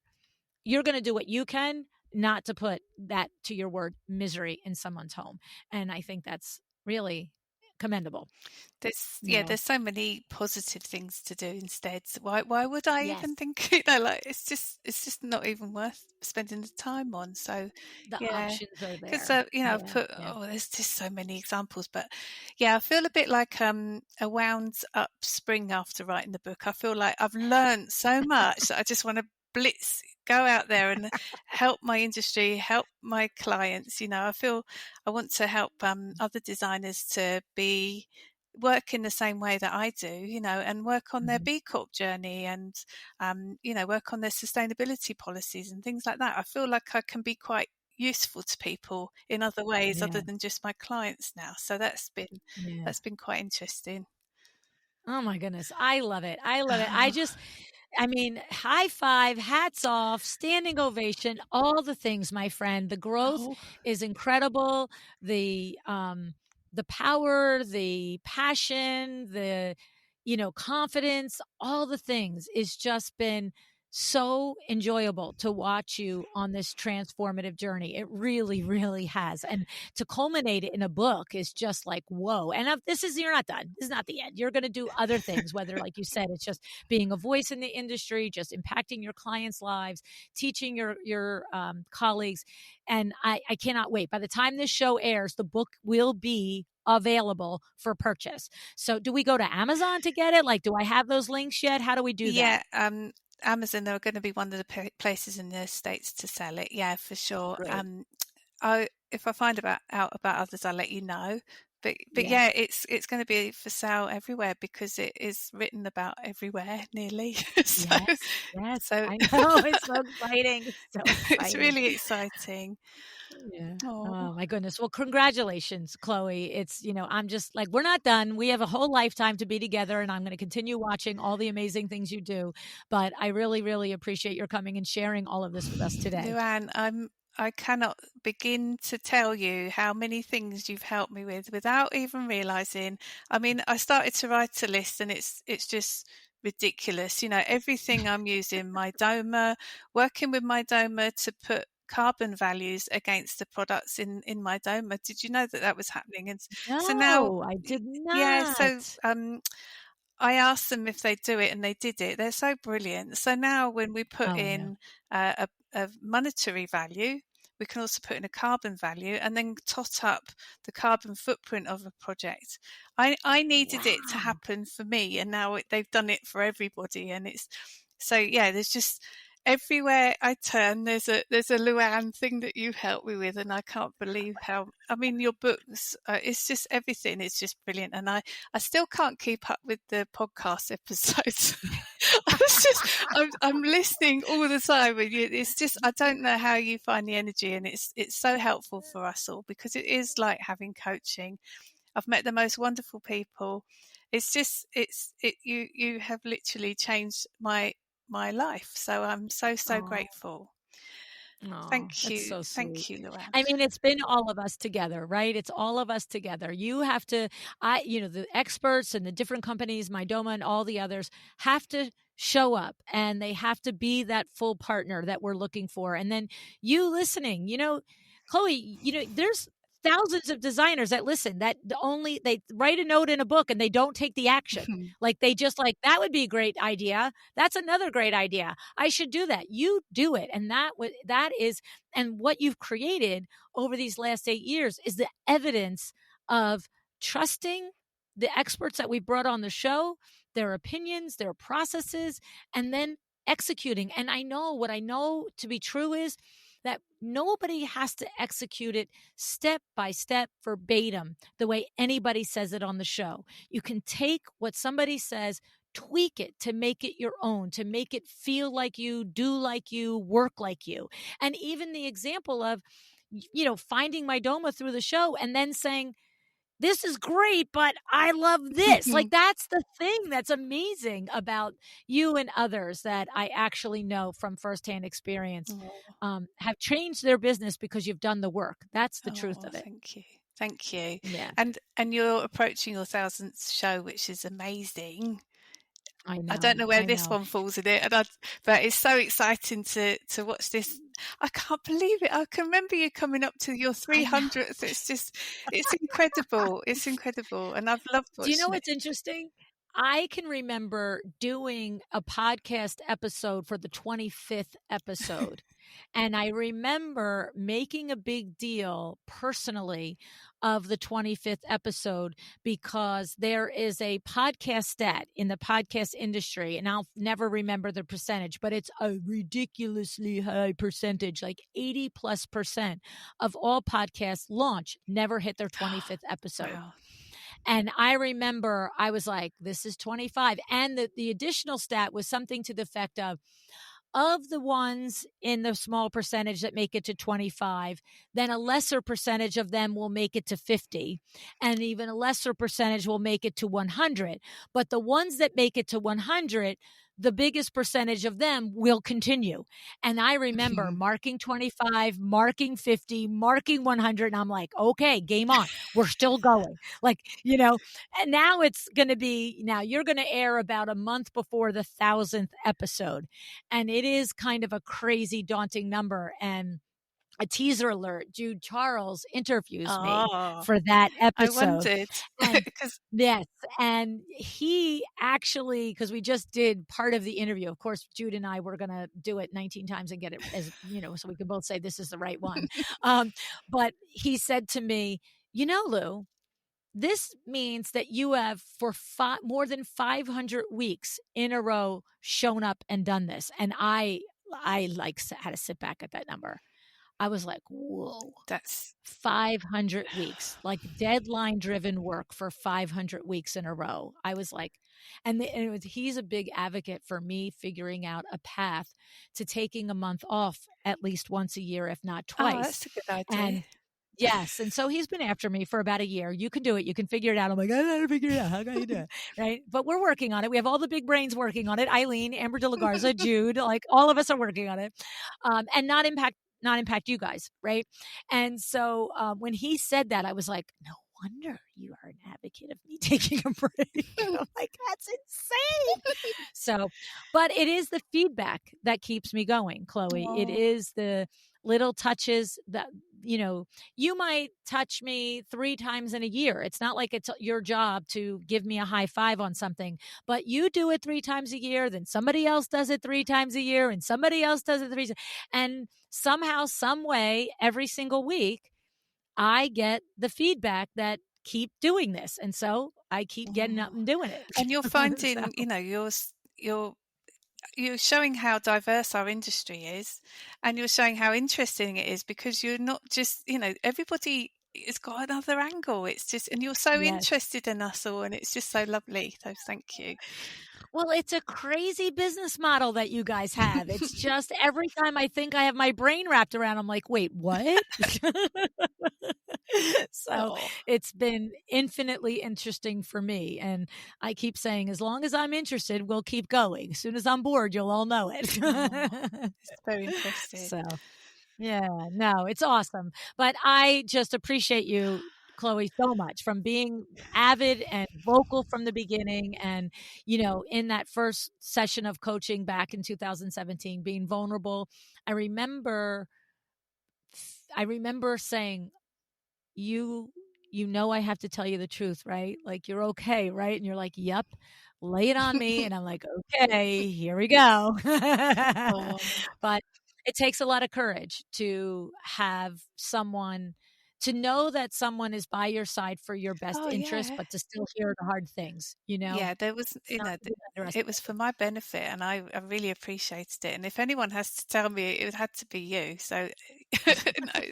Speaker 1: you're going to do what you can not to put that, to your word, misery in someone's home. And I think that's really commendable, you know.
Speaker 2: There's so many positive things to do instead. So why would I even
Speaker 1: Yes,
Speaker 2: think, like, it's just not even worth spending the time on. So
Speaker 1: the
Speaker 2: yeah,
Speaker 1: options are
Speaker 2: because
Speaker 1: there.
Speaker 2: I've
Speaker 1: Yeah,
Speaker 2: put,
Speaker 1: yeah.
Speaker 2: there's just so many examples, but yeah, I feel a bit like a wound up spring after writing the book. I feel like I've learned so much that I just want to go out there and help my industry, help my clients. I feel I want to help other designers to work in the same way that I do, and work on their
Speaker 1: Mhm.
Speaker 2: B Corp journey, and work on their sustainability policies and things like that. I feel like I can be quite useful to people in other ways other
Speaker 1: Yeah.
Speaker 2: than just my clients now. So
Speaker 1: Yeah.
Speaker 2: that's been quite interesting.
Speaker 1: Oh my goodness. I love it. I love it. I mean, high five, hats off, standing ovation, all the things, my friend. The growth
Speaker 2: Oh,
Speaker 1: is incredible. The power, the passion, the confidence, all the things is just been so enjoyable to watch you on this transformative journey. It really, really has. And to culminate it in a book is just like, whoa. And you're not done. This is not the end. You're going to do other things, whether, like you said, it's just being a voice in the industry, just impacting your clients' lives, teaching your colleagues. And I cannot wait. By the time this show airs, the book will be available for purchase. So do we go to Amazon to get it? Like, do I have those links yet? How do we do that?
Speaker 2: yeah. Amazon are going to be one of the places in the States to sell it. Yeah, for sure.
Speaker 1: Great.
Speaker 2: If I find out about others, I'll let you know. But
Speaker 1: Yeah.
Speaker 2: yeah, it's going to be for sale everywhere because it is written about everywhere nearly. so
Speaker 1: Yes. Yes.
Speaker 2: so
Speaker 1: I know. It's so exciting. It's so
Speaker 2: it's
Speaker 1: exciting.
Speaker 2: really exciting.
Speaker 1: Yeah.
Speaker 2: Oh,
Speaker 1: Oh my goodness. Well, congratulations, Chloe. I'm just like, we're not done. We have a whole lifetime to be together, and I'm going to continue watching all the amazing things you do. But I really, really appreciate your coming and sharing all of this with us today.
Speaker 2: Luann, I cannot begin to tell you how many things you've helped me with without even realizing. I mean, I started to write a list and it's just ridiculous. You know, everything I'm using, my Doma, working with my Doma to put carbon values against the products in my Doma. Did you know that that was happening? And so now,
Speaker 1: No, I did
Speaker 2: yeah, so
Speaker 1: not.
Speaker 2: I asked them if they do it and they did it. They're so brilliant. So now when we put
Speaker 1: Oh, yeah.
Speaker 2: in a monetary value, we can also put in a carbon value and then tot up the carbon footprint of a project. I needed it to
Speaker 1: Wow.
Speaker 2: happen for me, and now they've done it for everybody. And it's so, yeah, there's just everywhere I turn, there's a Luann thing that you helped me with, and I can't believe how. I mean, your books, it's just everything. It's just brilliant, and I still can't keep up with the podcast episodes. I'm listening all the time, and it's just I don't know how you find the energy, and it's so helpful for us all because it is like having coaching. I've met the most wonderful people. It's just you have literally changed my life. So I'm so
Speaker 1: Oh.
Speaker 2: grateful.
Speaker 1: Oh, that's so
Speaker 2: Thank
Speaker 1: sweet.
Speaker 2: you, Luann.
Speaker 1: I mean, it's been all of us together, right? It's all of us together. You have to, the experts and the different companies, Mydoma and all the others, have to show up and they have to be that full partner that we're looking for. And then you listening, Chloe, there's thousands of designers that listen that they write a note in a book and they don't take the action. Like they just like, that would be a great idea. That's another great idea. I should do that. You do it. And that is, and what you've created over these last 8 years is the evidence of trusting the experts that we brought on the show, their opinions, their processes, and then executing. And what I know to be true is that nobody has to execute it step by step verbatim the way anybody says it on the show. You can take what somebody says, tweak it to make it your own, to make it feel like you, do like you, work like you. And even the example of, finding my Doma through the show and then saying, this is great, but I love this. Like that's the thing that's amazing about you and others that I actually know from firsthand experience,
Speaker 2: Oh,
Speaker 1: have changed their business because you've done the work. That's the truth
Speaker 2: oh,
Speaker 1: of it.
Speaker 2: thank you,
Speaker 1: Yeah,
Speaker 2: and you're approaching your 1000th show, which is amazing.
Speaker 1: I
Speaker 2: I don't
Speaker 1: know.
Speaker 2: know where
Speaker 1: I
Speaker 2: this
Speaker 1: know.
Speaker 2: one falls in it, but it's so exciting to watch this. I can't believe it. I can remember you coming up to your
Speaker 1: I know.
Speaker 2: 300th. It's incredible. It's incredible, and I've loved
Speaker 1: Do you know
Speaker 2: watching it.
Speaker 1: what's interesting? I can remember doing a podcast episode for the 25th episode. And I remember making a big deal personally of the 25th episode because there is a podcast stat in the podcast industry, and I'll never remember the percentage, but it's a ridiculously high percentage, like 80+% of all podcasts launch never hit their 25th episode.
Speaker 2: Wow.
Speaker 1: And I remember I was like, this is 25. And the additional stat was something to the effect of of the ones in the small percentage that make it to 25, then a lesser percentage of them will make it to 50, and even a lesser percentage will make it to 100. But the ones that make it to 100, the biggest percentage of them will continue. And I remember marking 25, marking 50, marking 100. And I'm like, okay, game on. We're still going. Like, and now it's going to be, now you're going to air about a month before the 1,000th episode. And it is kind of a crazy, daunting number. And a teaser alert, Jude Charles interviews me for that
Speaker 2: I
Speaker 1: episode.
Speaker 2: wondered.
Speaker 1: And yes, and he actually, because we just did part of the interview, of course, Jude and I were going to do it 19 times and get it as, so we could both say this is the right one. But he said to me, Lou, this means that you have for more than 500 weeks in a row shown up and done this. And I like had to sit back at that number. I was like, whoa,
Speaker 2: that's
Speaker 1: 500 weeks, like deadline driven work for 500 weeks in a row. I was like, he's a big advocate for me figuring out a path to taking a month off at least once a year, if not twice.
Speaker 2: Oh, that's a good idea.
Speaker 1: And yes. And so he's been after me for about a year. You can do it. You can figure it out. I'm like, I don't know how to figure it out. How can you do it? Right. But we're working on it. We have all the big brains working on it. Eileen, Amber De La Garza, Jude, like all of us are working on it. And not impact you guys. Right. And so when he said that, I was like, no wonder you are an advocate of me taking a break. I'm like, that's insane. So, but it is the feedback that keeps me going, Chloe. It is the little touches that, you might touch me 3 times in a year. It's not like it's your job to give me a high five on something, but you do it 3 times a year, then somebody else does it 3 times a year, and somebody else does it 3 times. And somehow, some way, every single week, I get the feedback that keep doing this. And so I keep getting up and doing it.
Speaker 2: And you're finding, you're showing how diverse our industry is, and you're showing how interesting it is, because you're not just, everybody has got another angle. It's just, and you're so interested in us all, and it's just so lovely. So thank you.
Speaker 1: Well, it's a crazy business model that you guys have. It's just every time I think I have my brain wrapped around, I'm like, wait, what? So it's been infinitely interesting for me. And I keep saying, as long as I'm interested, we'll keep going. As soon as I'm bored, you'll all know it.
Speaker 2: It's very interesting.
Speaker 1: So, yeah, no, it's awesome. But I just appreciate you, Chloe, so much, from being avid and vocal from the beginning. And, in that first session of coaching back in 2017, being vulnerable. I remember saying, I have to tell you the truth, right? Like, you're okay, right? And you're like, yep, lay it on me. And I'm like, okay, here we go. But it takes a lot of courage to have someone, to know that someone is by your side for your best interest, but to still hear the hard things,
Speaker 2: Yeah, there was, it was for my benefit, and I really appreciated it. And if anyone has to tell me, it had to be you. So it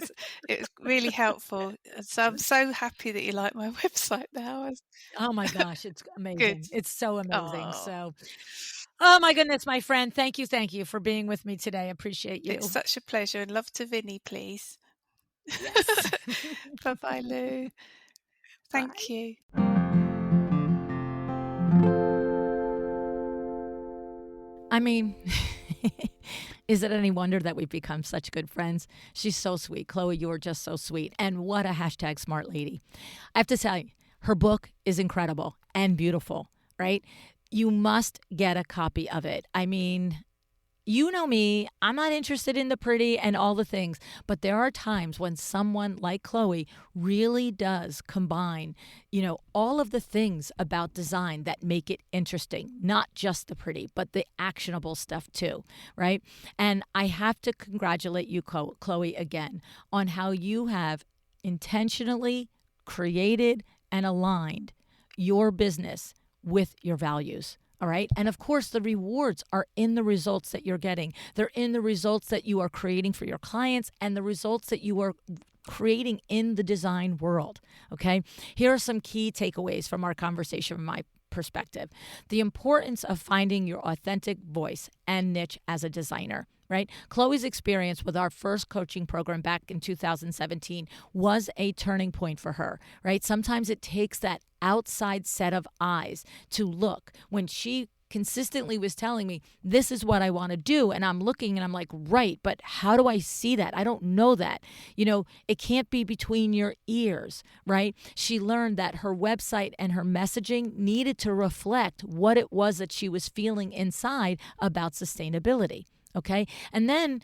Speaker 2: was really helpful. So I'm so happy that you like my website now.
Speaker 1: Oh my gosh, it's amazing. It's so amazing. So, oh my goodness, my friend. Thank you for being with me today. I appreciate you.
Speaker 2: It's such a pleasure. And love to Vinny, please.
Speaker 1: Yes.
Speaker 2: Bye-bye, Lou. Thank you.
Speaker 1: I mean, is it any wonder that we've become such good friends? She's so sweet. Chloe, you are just so sweet. And what a hashtag smart lady. I have to tell you, her book is incredible and beautiful, right? You must get a copy of it. I mean, you know me, I'm not interested in the pretty and all the things, but there are times when someone like Chloe really does combine, all of the things about design that make it interesting, not just the pretty, but the actionable stuff too, right? And I have to congratulate you, Chloe, again, on how you have intentionally created and aligned your business with your values. All right. And of course, the rewards are in the results that you're getting. They're in the results that you are creating for your clients and the results that you are creating in the design world. Okay. Here are some key takeaways from our conversation perspective. The importance of finding your authentic voice and niche as a designer. Right? Chloe's experience with our first coaching program back in 2017 was a turning point for her, right? Sometimes it takes that outside set of eyes to look. When she consistently was telling me, this is what I want to do, and I'm looking and I'm like, right, but how do I see that? I don't know that. It can't be between your ears, right? She learned that her website and her messaging needed to reflect what it was that she was feeling inside about sustainability. Okay. And then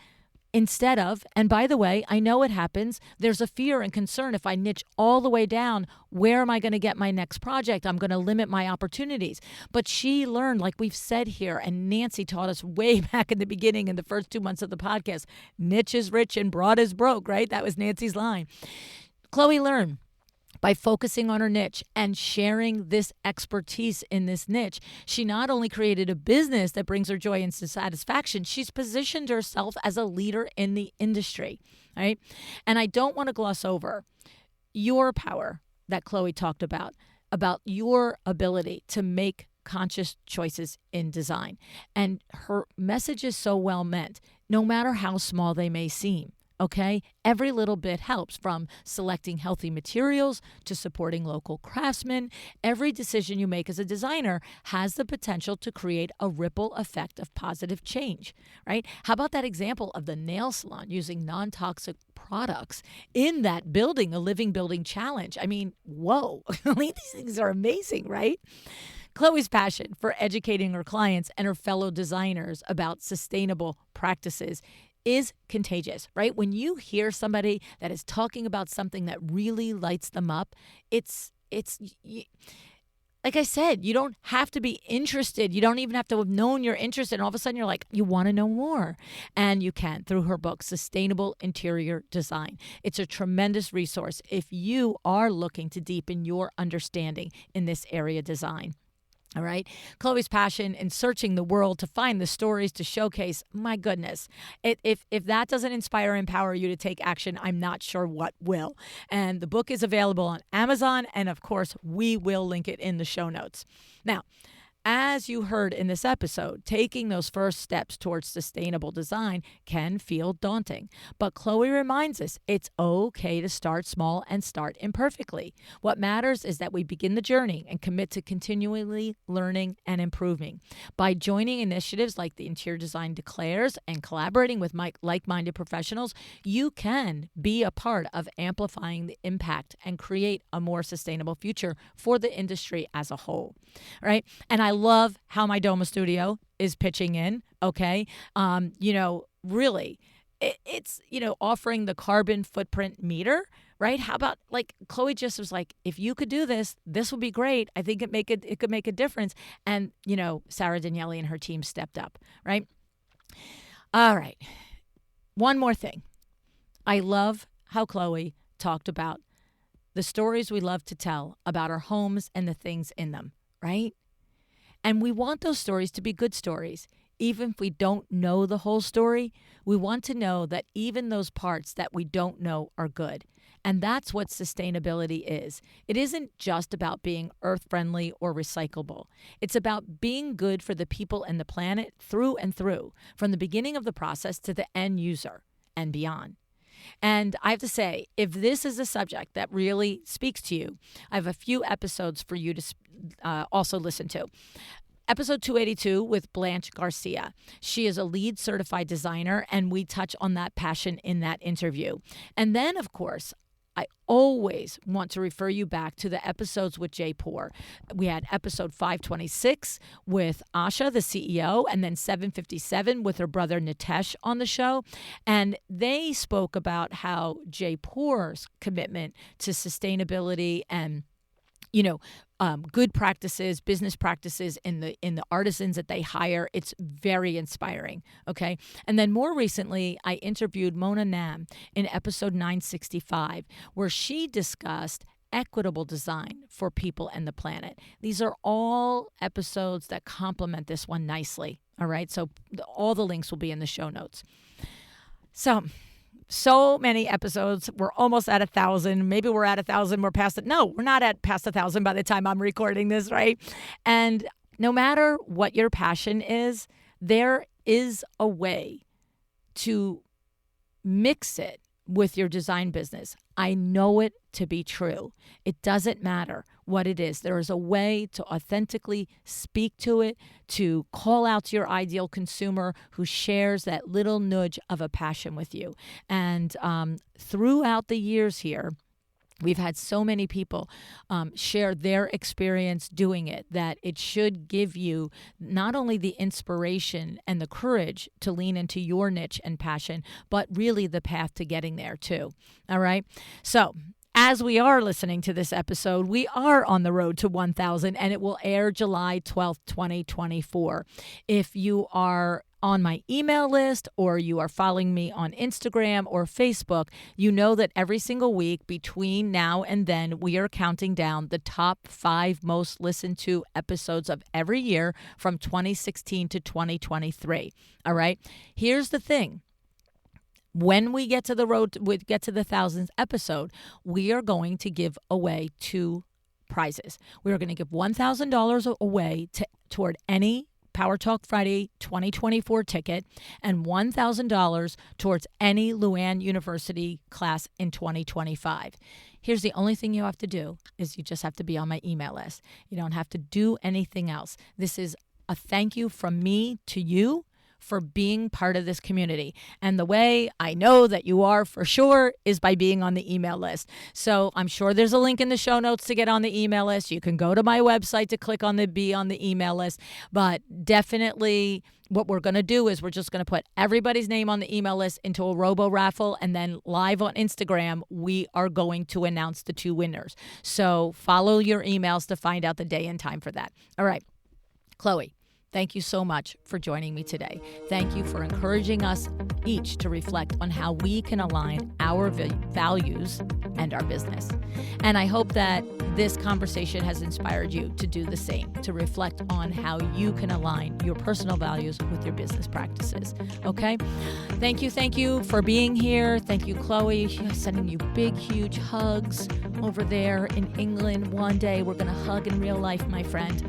Speaker 1: instead of, and by the way, I know it happens, there's a fear and concern if I niche all the way down, where am I going to get my next project? I'm going to limit my opportunities. But she learned, like we've said here, and Nancy taught us way back in the beginning in the first 2 months of the podcast, niche is rich and broad is broke, right? That was Nancy's line. Chloe learned, by focusing on her niche and sharing this expertise in this niche, she not only created a business that brings her joy and satisfaction, she's positioned herself as a leader in the industry, right? And I don't want to gloss over your power that Chloe talked about your ability to make conscious choices in design. And her message is so well meant, no matter how small they may seem. Okay, every little bit helps, from selecting healthy materials to supporting local craftsmen. Every decision you make as a designer has the potential to create a ripple effect of positive change, right? How about that example of the nail salon using non-toxic products in that building, a living building challenge? I mean, whoa, these things are amazing, right? Chloe's passion for educating her clients and her fellow designers about sustainable practices is contagious, right? When you hear somebody that is talking about something that really lights them up, it's like I said, you don't have to be interested. You don't even have to have known you're interested. And all of a sudden you're like, you want to know more. And you can through her book, Sustainable Interior Design. It's a tremendous resource if you are looking to deepen your understanding in this area of design. All right. Chloe's passion in searching the world to find the stories to showcase, my goodness, if that doesn't inspire and empower you to take action, I'm not sure what will. And the book is available on Amazon. And of course, we will link it in the show notes. Now, as you heard in this episode, taking those first steps towards sustainable design can feel daunting. But Chloe reminds us it's okay to start small and start imperfectly. What matters is that we begin the journey and commit to continually learning and improving. By joining initiatives like the Interior Design Declares and collaborating with like-minded professionals, you can be a part of amplifying the impact and create a more sustainable future for the industry as a whole. Right? And I love how my Doma Studio is pitching in, okay? Really, it's, offering the carbon footprint meter, right? How about, like, Chloe just was like, if you could do this, this would be great. I think it could make a difference. And, Sarah Daniele and her team stepped up, right? All right. One more thing. I love how Chloe talked about the stories we love to tell about our homes and the things in them, right? And we want those stories to be good stories. Even if we don't know the whole story, we want to know that even those parts that we don't know are good. And that's what sustainability is. It isn't just about being earth-friendly or recyclable. It's about being good for the people and the planet through and through, from the beginning of the process to the end user and beyond. And I have to say, if this is a subject that really speaks to you, I have a few episodes for you to also listen to. Episode 282 with Blanche Garcia. She is a LEED certified designer, and we touch on that passion in that interview. And then, of course, I always want to refer you back to the episodes with Jay Poor. We had episode 526 with Asha, the CEO, and then 757 with her brother Nitesh on the show. And they spoke about how Jay Poor's commitment to sustainability and good practices, business practices in the artisans that they hire. It's very inspiring. Okay. And then more recently, I interviewed Mona Nam in episode 965, where she discussed equitable design for people and the planet. These are all episodes that complement this one nicely. All right. So all the links will be in the show notes. So so many episodes. We're almost at 1,000. Maybe we're at 1,000. We're past it. No, we're not at past 1,000 by the time I'm recording this, right? And no matter what your passion is, there is a way to mix it with your design business. I know it to be true. It doesn't matter what it is. There is a way to authentically speak to it, to call out to your ideal consumer who shares that little nudge of a passion with you. And throughout the years here, we've had so many people share their experience doing it that it should give you not only the inspiration and the courage to lean into your niche and passion, but really the path to getting there too. All right. So as we are listening to this episode, we are on the road to 1,000 and it will air July 12th, 2024. If you are on my email list or you are following me on Instagram or Facebook, you know that every single week between now and then, we are counting down the top 5 most listened to episodes of every year from 2016 to 2023. All right. Here's the thing. When we get to the road, we get to the 1,000th episode, we are going to give away 2 prizes. We are going to give $1,000 away toward any Power Talk Friday 2024 ticket and $1,000 towards any Luann University class in 2025. Here's the only thing you have to do is you just have to be on my email list. You don't have to do anything else. This is a thank you from me to you for being part of this community. And the way I know that you are for sure is by being on the email list. So I'm sure there's a link in the show notes to get on the email list. You can go to my website to click on the be on the email list. But definitely what we're going to do is we're just going to put everybody's name on the email list into a robo raffle, and then live on Instagram, we are going to announce the 2 winners. So follow your emails to find out the day and time for that. All right, Chloe, thank you so much for joining me today. Thank you for encouraging us each to reflect on how we can align our values and our business. And I hope that this conversation has inspired you to do the same, to reflect on how you can align your personal values with your business practices. Okay? Thank you for being here. Thank you, Chloe. Sending you big, huge hugs over there in England. One day we're going to hug in real life, my friend.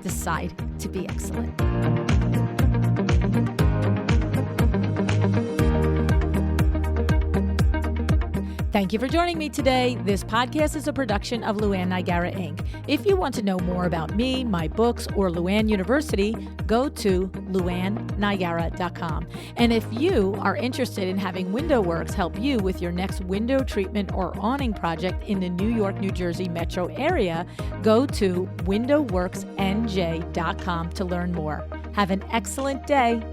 Speaker 1: Decide to be excellent. Thank you for joining me today. This podcast is a production of Luann Nigara, Inc. If you want to know more about me, my books, or Luann University, go to luannnigara.com. And if you are interested in having WindowWorks help you with your next window treatment or awning project in the New York, New Jersey metro area, go to windowworksnj.com to learn more. Have an excellent day.